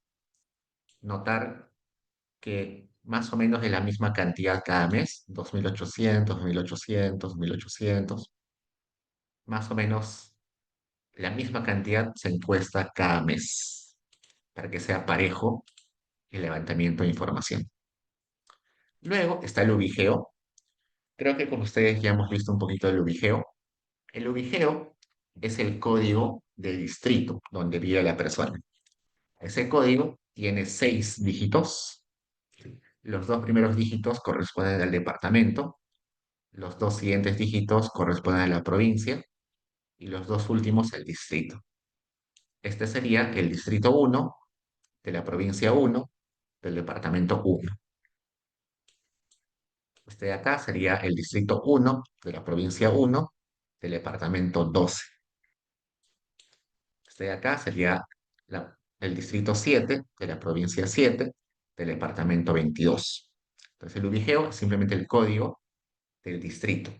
Notar que más o menos de la misma cantidad cada mes, 2.800, 2.800, 2.800, más o menos la misma cantidad se encuesta cada mes para que sea parejo el levantamiento de información. Luego está el ubigeo. Creo que con ustedes ya hemos visto un poquito del ubigeo. El ubigeo es el código del distrito donde vive la persona. Ese código tiene 6 dígitos. Los dos primeros dígitos corresponden al departamento, los dos siguientes dígitos corresponden a la provincia y los dos últimos al distrito. Este sería el distrito uno de la provincia uno del departamento uno. Este de acá sería el distrito uno de la provincia uno del departamento 12. Este de acá sería el distrito 7 de la provincia 7 del departamento 22. Entonces el ubigeo es simplemente el código del distrito.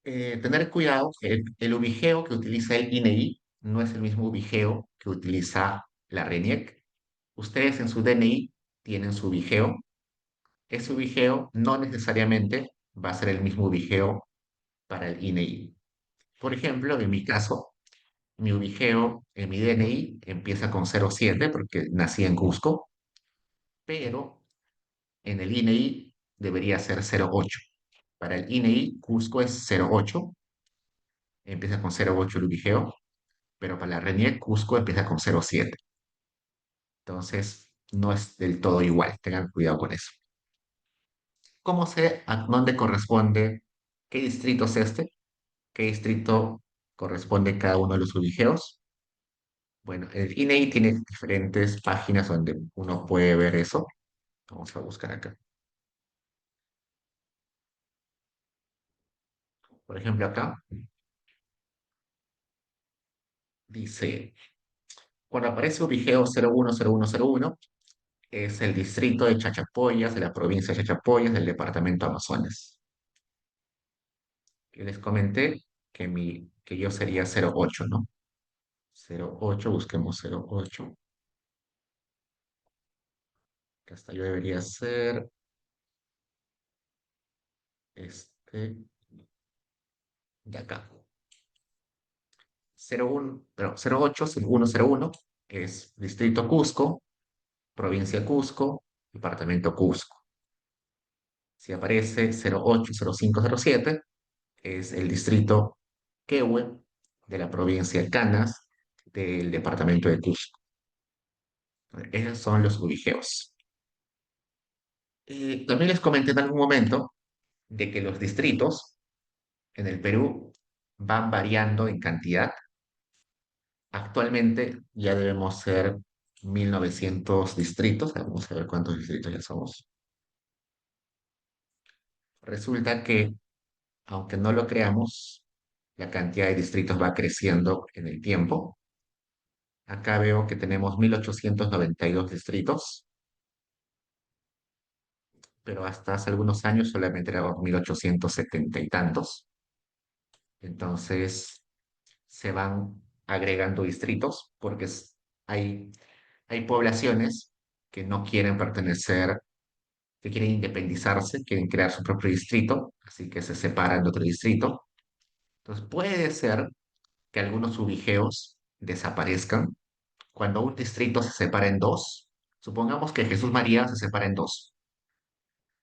Tener cuidado, el ubigeo que utiliza el INEI no es el mismo ubigeo que utiliza la RENIEC. Ustedes en su DNI tienen su ubigeo. Ese ubigeo no necesariamente va a ser el mismo ubigeo para el INEI. Por ejemplo, en mi caso, mi ubigeo en mi DNI empieza con 07 porque nací en Cusco, pero en el INEI debería ser 08. Para el INEI, Cusco es 08, empieza con 08 el ubigeo, pero para la RENIEC, Cusco empieza con 07. Entonces, no es del todo igual, tengan cuidado con eso. ¿Cómo sé a dónde corresponde, qué distrito es este? ¿Qué distrito corresponde cada uno de los ubigeos? Bueno, el INEI tiene diferentes páginas donde uno puede ver eso. Vamos a buscar acá. Por ejemplo, acá dice, cuando aparece ubigeo 010101, es el distrito de Chachapoyas, de la provincia de Chachapoyas, del departamento Amazonas. Y les comenté que yo sería 08, ¿no? 08, busquemos 08. Que hasta yo debería ser este de acá. 01, pero 08, 101 es Distrito Cusco, Provincia Cusco, Departamento Cusco. Si aparece 08, 05, 07, es el Distrito Quehue de la provincia Canas del Departamento de Cusco. Esos son los ubigeos. También les comenté en algún momento de que los distritos en el Perú van variando en cantidad. Actualmente ya debemos ser 1900 distritos. Vamos a ver cuántos distritos ya somos. Resulta que, aunque no lo creamos, la cantidad de distritos va creciendo en el tiempo. Acá veo que tenemos 1892 distritos, pero hasta hace algunos años solamente éramos 1870 y tantos. Entonces se van agregando distritos porque hay, hay poblaciones que no quieren pertenecer, que quieren independizarse, quieren crear su propio distrito, así que se separan de otro distrito. Entonces puede ser que algunos ubigeos desaparezcan cuando un distrito se separa en dos. Supongamos que Jesús María se separa en dos.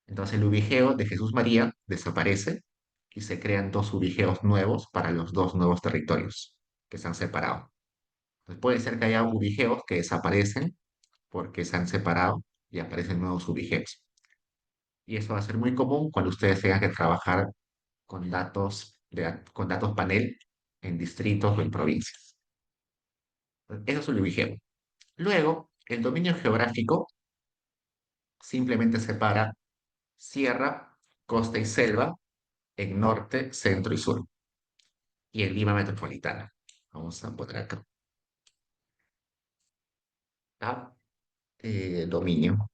Entonces el ubigeo de Jesús María desaparece y se crean dos ubigeos nuevos para los dos nuevos territorios que se han separado. Entonces puede ser que haya ubigeos que desaparecen porque se han separado y aparecen nuevos ubigeos. Y eso va a ser muy común cuando ustedes tengan que trabajar con datos panel en distritos o en provincias. Eso es un ubigeo. Luego, el dominio geográfico simplemente separa sierra, costa y selva en norte, centro y sur, y en Lima metropolitana. Vamos a poner acá. ¿Tá? Dominio.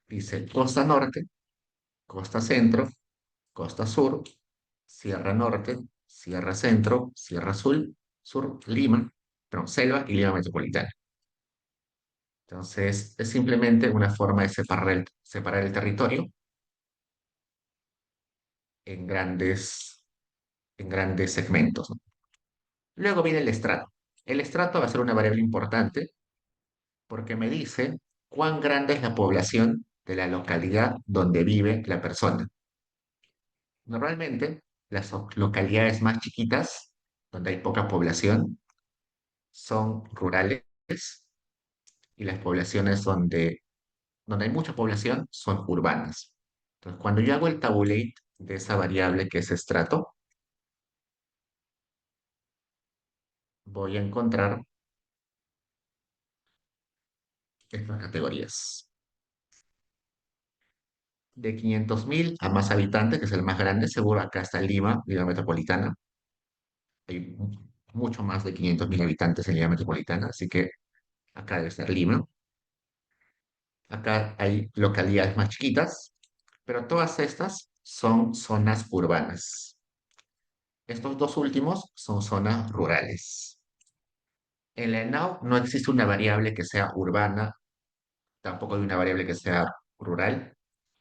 Dice costa norte, costa centro, costa sur, sierra norte, sierra centro, sierra sur, Lima, perdón, selva y Lima metropolitana. Entonces, es simplemente una forma de separar el territorio en en grandes segmentos, ¿no? Luego viene el estrato. El estrato va a ser una variable importante porque me dice cuán grande es la población de la localidad donde vive la persona. Normalmente, las localidades más chiquitas, donde hay poca población, son rurales y las poblaciones donde hay mucha población son urbanas. Entonces, cuando yo hago el tabulate de esa variable que es estrato, voy a encontrar estas categorías. De 500.000 a más habitantes, que es el más grande, seguro acá está Lima, Lima Metropolitana. Hay mucho más de 500.000 habitantes en Lima Metropolitana, así que acá debe estar Lima. Acá hay localidades más chiquitas, pero todas estas son zonas urbanas. Estos dos últimos son zonas rurales. En la ENAU no existe una variable que sea urbana, tampoco hay una variable que sea rural.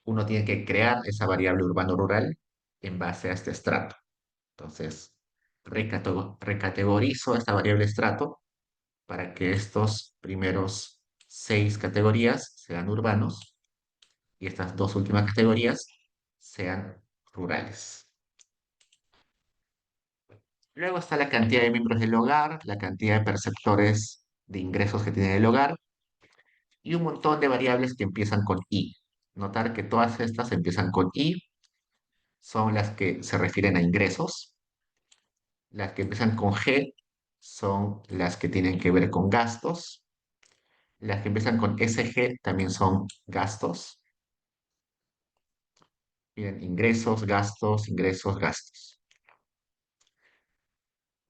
Uno tiene que crear esa variable urbano-rural en base a este estrato. Entonces, recategorizo esta variable estrato para que estos primeros 6 categorías sean urbanos y estas dos últimas categorías sean rurales. Luego está la cantidad de miembros del hogar, la cantidad de perceptores de ingresos que tiene el hogar y un montón de variables que empiezan con I. Notar que todas estas empiezan con I, son las que se refieren a ingresos. Las que empiezan con G son las que tienen que ver con gastos. Las que empiezan con SG también son gastos. Miren, ingresos, gastos, ingresos, gastos.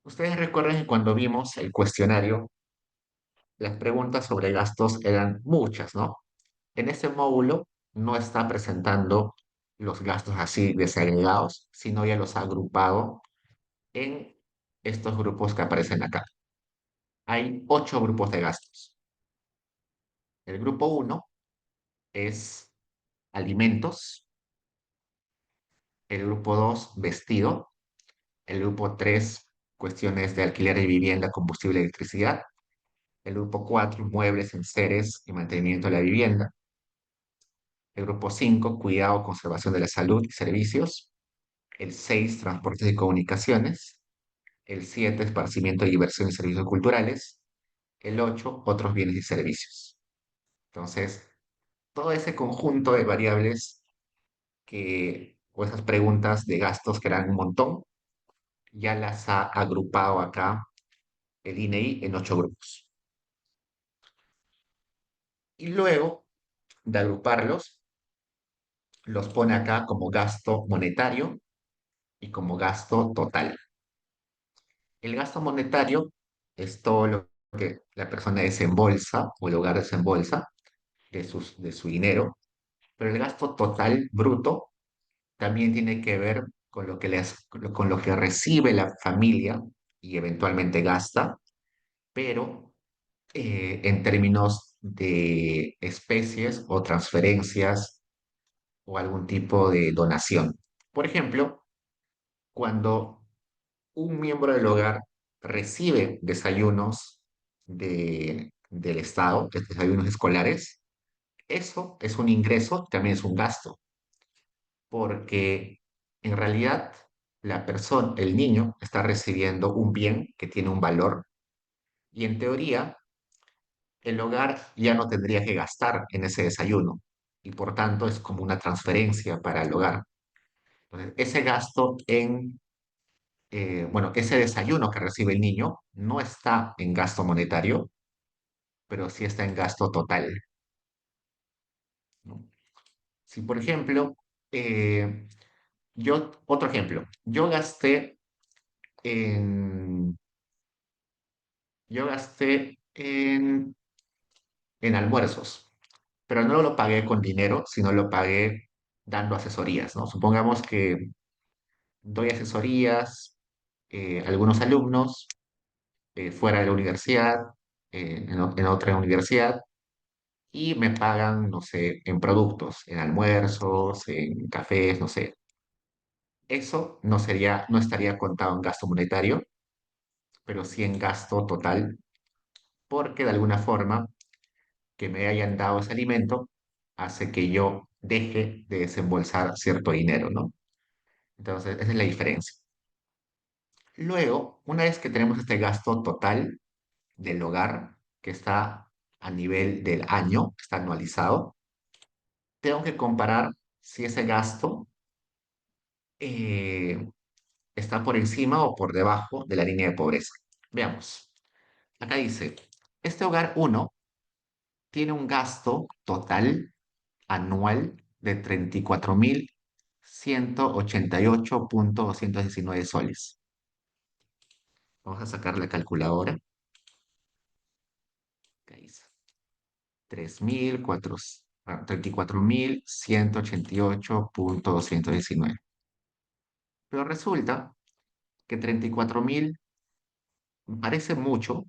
Ustedes recuerdan que cuando vimos el cuestionario, las preguntas sobre gastos eran muchas, ¿no? En este módulo no está presentando los gastos así desagregados, sino ya los ha agrupado en estos grupos que aparecen acá. Hay 8 grupos de gastos. El grupo uno es alimentos, el grupo 2 vestido, el grupo 3 cuestiones de alquiler de vivienda, combustible, electricidad, el grupo 4 muebles, enseres y mantenimiento de la vivienda, el grupo 5 cuidado, conservación de la salud y servicios, el 6 transportes y comunicaciones, el 7 esparcimiento, diversión y servicios culturales, el 8 otros bienes y servicios. Entonces, todo ese conjunto de variables o esas preguntas de gastos que eran un montón, ya las ha agrupado acá el INEI en 8 grupos. Y luego de agruparlos, los pone acá como gasto monetario y como gasto total. El gasto monetario es todo lo que la persona desembolsa o el hogar desembolsa de su dinero, pero el gasto total bruto también tiene que ver con con lo que recibe la familia y eventualmente gasta, pero en términos de especies o transferencias o algún tipo de donación. Por ejemplo, cuando un miembro del hogar recibe desayunos del Estado, desayunos escolares, eso es un ingreso, también es un gasto, porque en realidad la persona, el niño, está recibiendo un bien que tiene un valor y en teoría el hogar ya no tendría que gastar en ese desayuno y por tanto es como una transferencia para el hogar. Entonces, ese gasto bueno, ese desayuno que recibe el niño no está en gasto monetario, pero sí está en gasto total, ¿no? Si, por ejemplo, eh, otro ejemplo, en, yo gasté en almuerzos, pero no lo pagué con dinero, sino lo pagué dando asesorías, ¿no? Supongamos que doy asesorías a algunos alumnos fuera de la universidad, en otra universidad, y me pagan, no sé, en productos, en almuerzos, en cafés, no sé. Eso no estaría contado en gasto monetario, pero sí en gasto total, porque de alguna forma que me hayan dado ese alimento hace que yo deje de desembolsar cierto dinero, ¿no? Entonces, esa es la diferencia. Luego, una vez que tenemos este gasto total del hogar, que está a nivel del año, está anualizado, tengo que comparar si ese gasto eh, está por encima o por debajo de la línea de pobreza. Veamos. Acá dice, este hogar uno tiene un gasto total anual de 34.188.219 soles. Vamos a sacar la calculadora. Acá dice 34.188.219. Pero resulta que 34.000 parece mucho,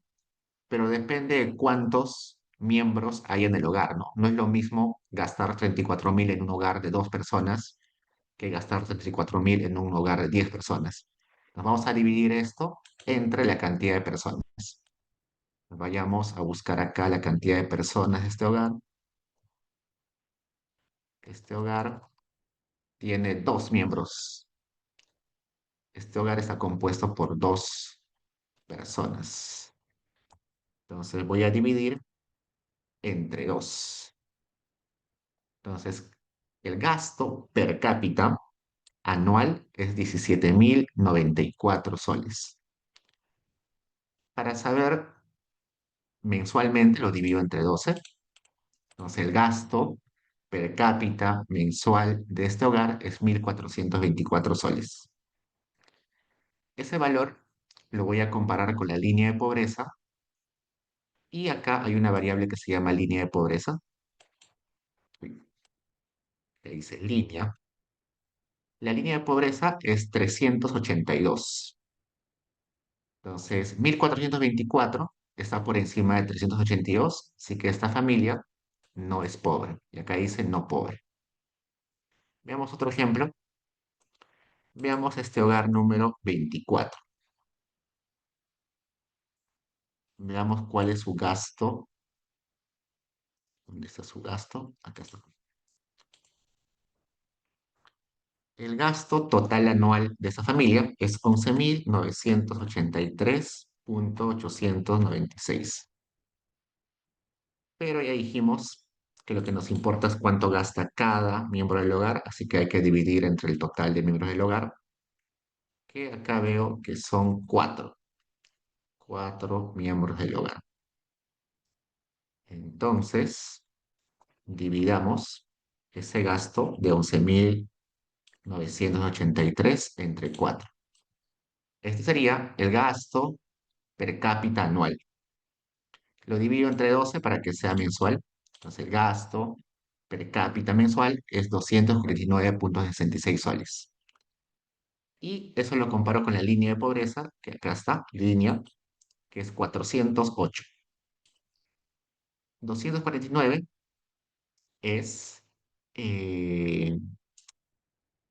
pero depende de cuántos miembros hay en el hogar, ¿no? No es lo mismo gastar 34.000 en un hogar de 2 personas que gastar 34.000 en un hogar de 10 personas. Nos vamos a dividir esto entre la cantidad de personas. Vayamos a buscar acá la cantidad de personas de este hogar. Este hogar tiene 2 miembros. Este hogar está compuesto por 2 personas. Entonces voy a dividir entre 2. Entonces, el gasto per cápita anual es 17.094 soles. Para saber, mensualmente lo divido entre 12. Entonces, el gasto per cápita mensual de este hogar es 1.424 soles. Ese valor lo voy a comparar con la línea de pobreza y acá hay una variable que se llama línea de pobreza. Que dice línea. La línea de pobreza es 382. Entonces, 1424 está por encima de 382, así que esta familia no es pobre. Y acá dice no pobre. Veamos otro ejemplo. Veamos este hogar número 24. Veamos cuál es su gasto. ¿Dónde está su gasto? Acá está. El gasto total anual de esa familia es 11.983.896. Pero ya dijimos que lo que nos importa es cuánto gasta cada miembro del hogar, así que hay que dividir entre el total de miembros del hogar, que acá veo que son cuatro miembros del hogar. Entonces, dividamos ese gasto de 11.983 entre 4. Este sería el gasto per cápita anual. Lo divido entre 12 para que sea mensual. Entonces, el gasto per cápita mensual es 249.66 soles. Y eso lo comparo con la línea de pobreza, que acá está, línea, que es 408. 249 es eh,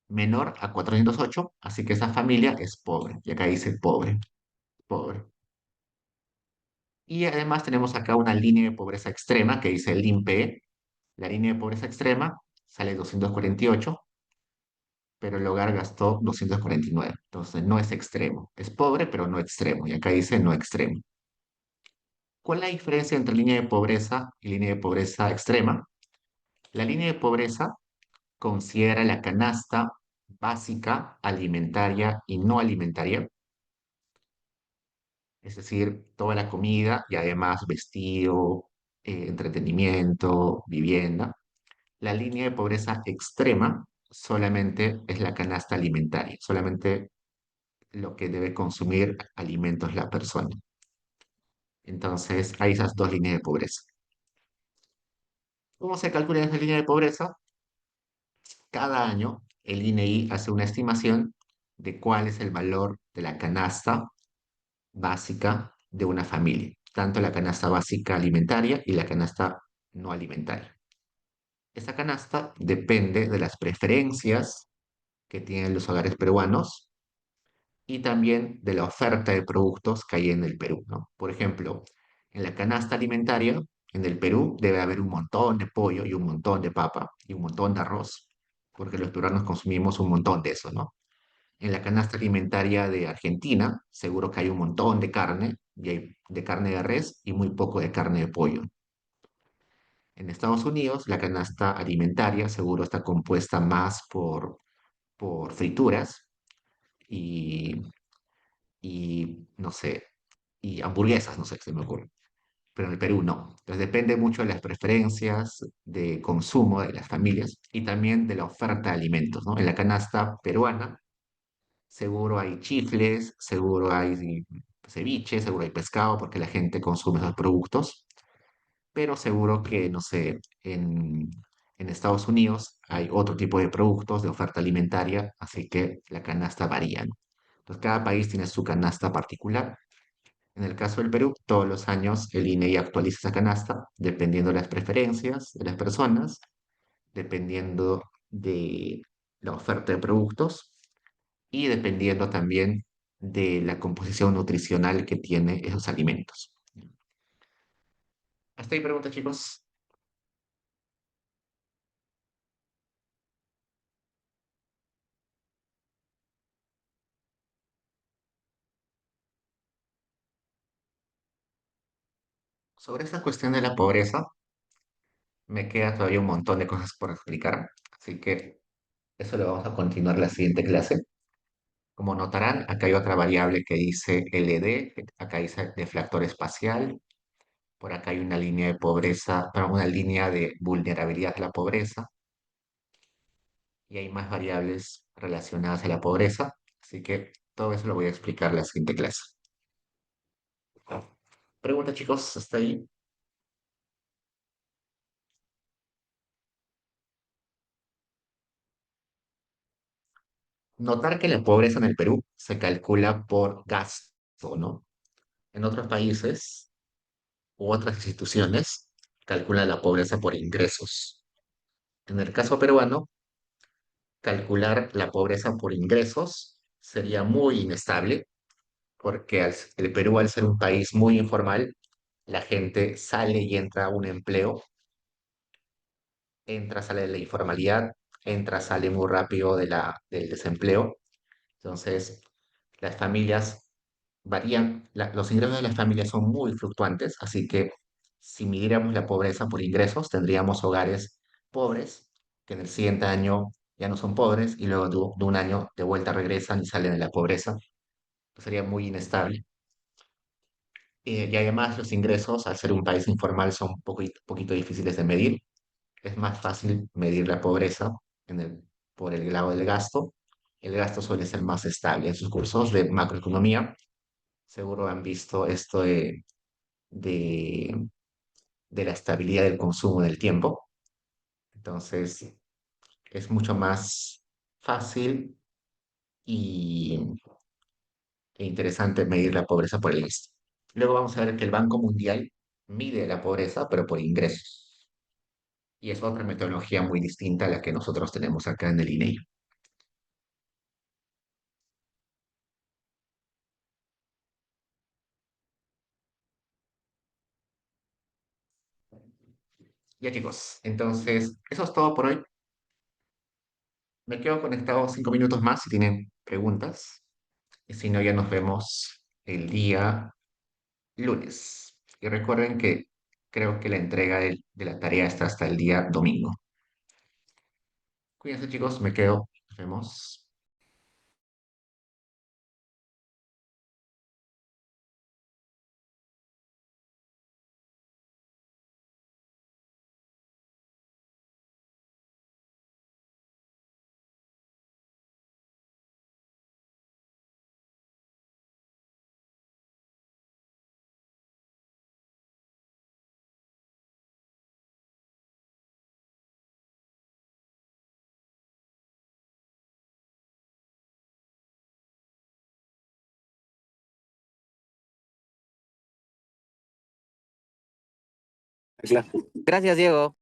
menor a 408, así que esa familia es pobre. Y acá dice pobre, pobre. Y además tenemos acá una línea de pobreza extrema que dice el INPE. La línea de pobreza extrema sale 248, pero el hogar gastó 249. Entonces no es extremo. Es pobre, pero no extremo. Y acá dice no extremo. ¿Cuál es la diferencia entre línea de pobreza y línea de pobreza extrema? La línea de pobreza considera la canasta básica, alimentaria y no alimentaria, es decir, toda la comida y además vestido, entretenimiento, vivienda. La línea de pobreza extrema solamente es la canasta alimentaria, solamente lo que debe consumir alimentos la persona. Entonces, hay esas dos líneas de pobreza. ¿Cómo se calcula esa línea de pobreza? Cada año, el INEI hace una estimación de cuál es el valor de la canasta básica de una familia, tanto la canasta básica alimentaria y la canasta no alimentaria. Esa canasta depende de las preferencias que tienen los hogares peruanos y también de la oferta de productos que hay en el Perú, ¿no? Por ejemplo, en la canasta alimentaria, en el Perú debe haber un montón de pollo y un montón de papa y un montón de arroz, porque los peruanos consumimos un montón de eso, ¿no? En la canasta alimentaria de Argentina, seguro que hay un montón de carne, y hay de carne de res y muy poco de carne de pollo. En Estados Unidos, la canasta alimentaria seguro está compuesta más por frituras y, no sé, y hamburguesas, no sé, se me ocurre. Pero en el Perú no. Entonces depende mucho de las preferencias de consumo de las familias y también de la oferta de alimentos, ¿no? En la canasta peruana seguro hay chifles, seguro hay ceviche, seguro hay pescado porque la gente consume esos productos, pero seguro que, no sé, en Estados Unidos hay otro tipo de productos de oferta alimentaria, así que la canasta varía, ¿no? Entonces, cada país tiene su canasta particular. En el caso del Perú, todos los años el INEI actualiza esa canasta dependiendo de las preferencias de las personas, dependiendo de la oferta de productos y dependiendo también de la composición nutricional que tiene esos alimentos. Hasta ahí preguntas, chicos. Sobre esta cuestión de la pobreza, me queda todavía un montón de cosas por explicar, así que eso lo vamos a continuar en la siguiente clase. Como notarán, acá hay otra variable que dice LD, acá dice deflactor espacial, por acá hay una línea de pobreza, perdón, una línea de vulnerabilidad a la pobreza, y hay más variables relacionadas a la pobreza, así que todo eso lo voy a explicar en la siguiente clase. Pregunta, chicos, hasta ahí. Notar que la pobreza en el Perú se calcula por gasto, ¿no? En otros países u otras instituciones calculan la pobreza por ingresos. En el caso peruano, calcular la pobreza por ingresos sería muy inestable porque el Perú, al ser un país muy informal, la gente sale y entra a un empleo, entra, sale de la informalidad, entra, sale muy rápido del desempleo. Entonces, las familias varían, los ingresos de las familias son muy fluctuantes, así que si midiéramos la pobreza por ingresos, tendríamos hogares pobres que en el siguiente año ya no son pobres y luego de un año de vuelta regresan y salen de la pobreza. Sería muy inestable. Y además los ingresos, al ser un país informal, son un poquito difíciles de medir. Es más fácil medir la pobreza por el lado del gasto. El gasto suele ser más estable. En sus cursos de macroeconomía, seguro han visto esto de, de la estabilidad del consumo del tiempo. Entonces, es mucho más fácil y, e interesante medir la pobreza por el gasto. Luego vamos a ver que el Banco Mundial mide la pobreza, pero por ingresos. Y es otra metodología muy distinta a la que nosotros tenemos acá en el INEI. Ya chicos, entonces eso es todo por hoy. Me quedo conectado 5 minutos más si tienen preguntas. Y si no, ya nos vemos el día lunes. Y recuerden que creo que la entrega de la tarea está hasta el día domingo. Cuídense chicos, me quedo. Nos vemos. Claro. Gracias, Diego.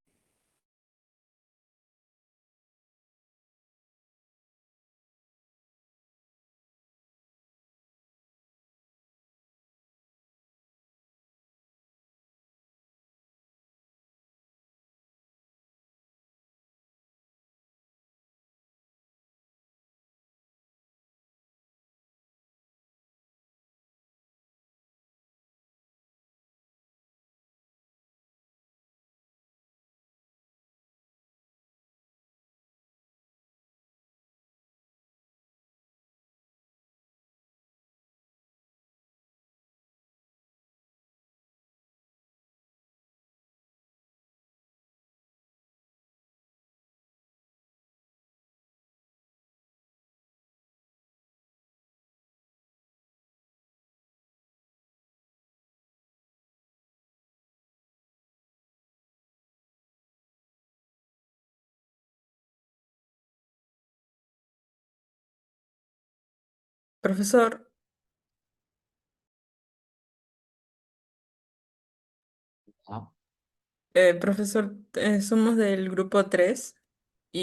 Profesor, ¿No? profesor, somos del grupo 3.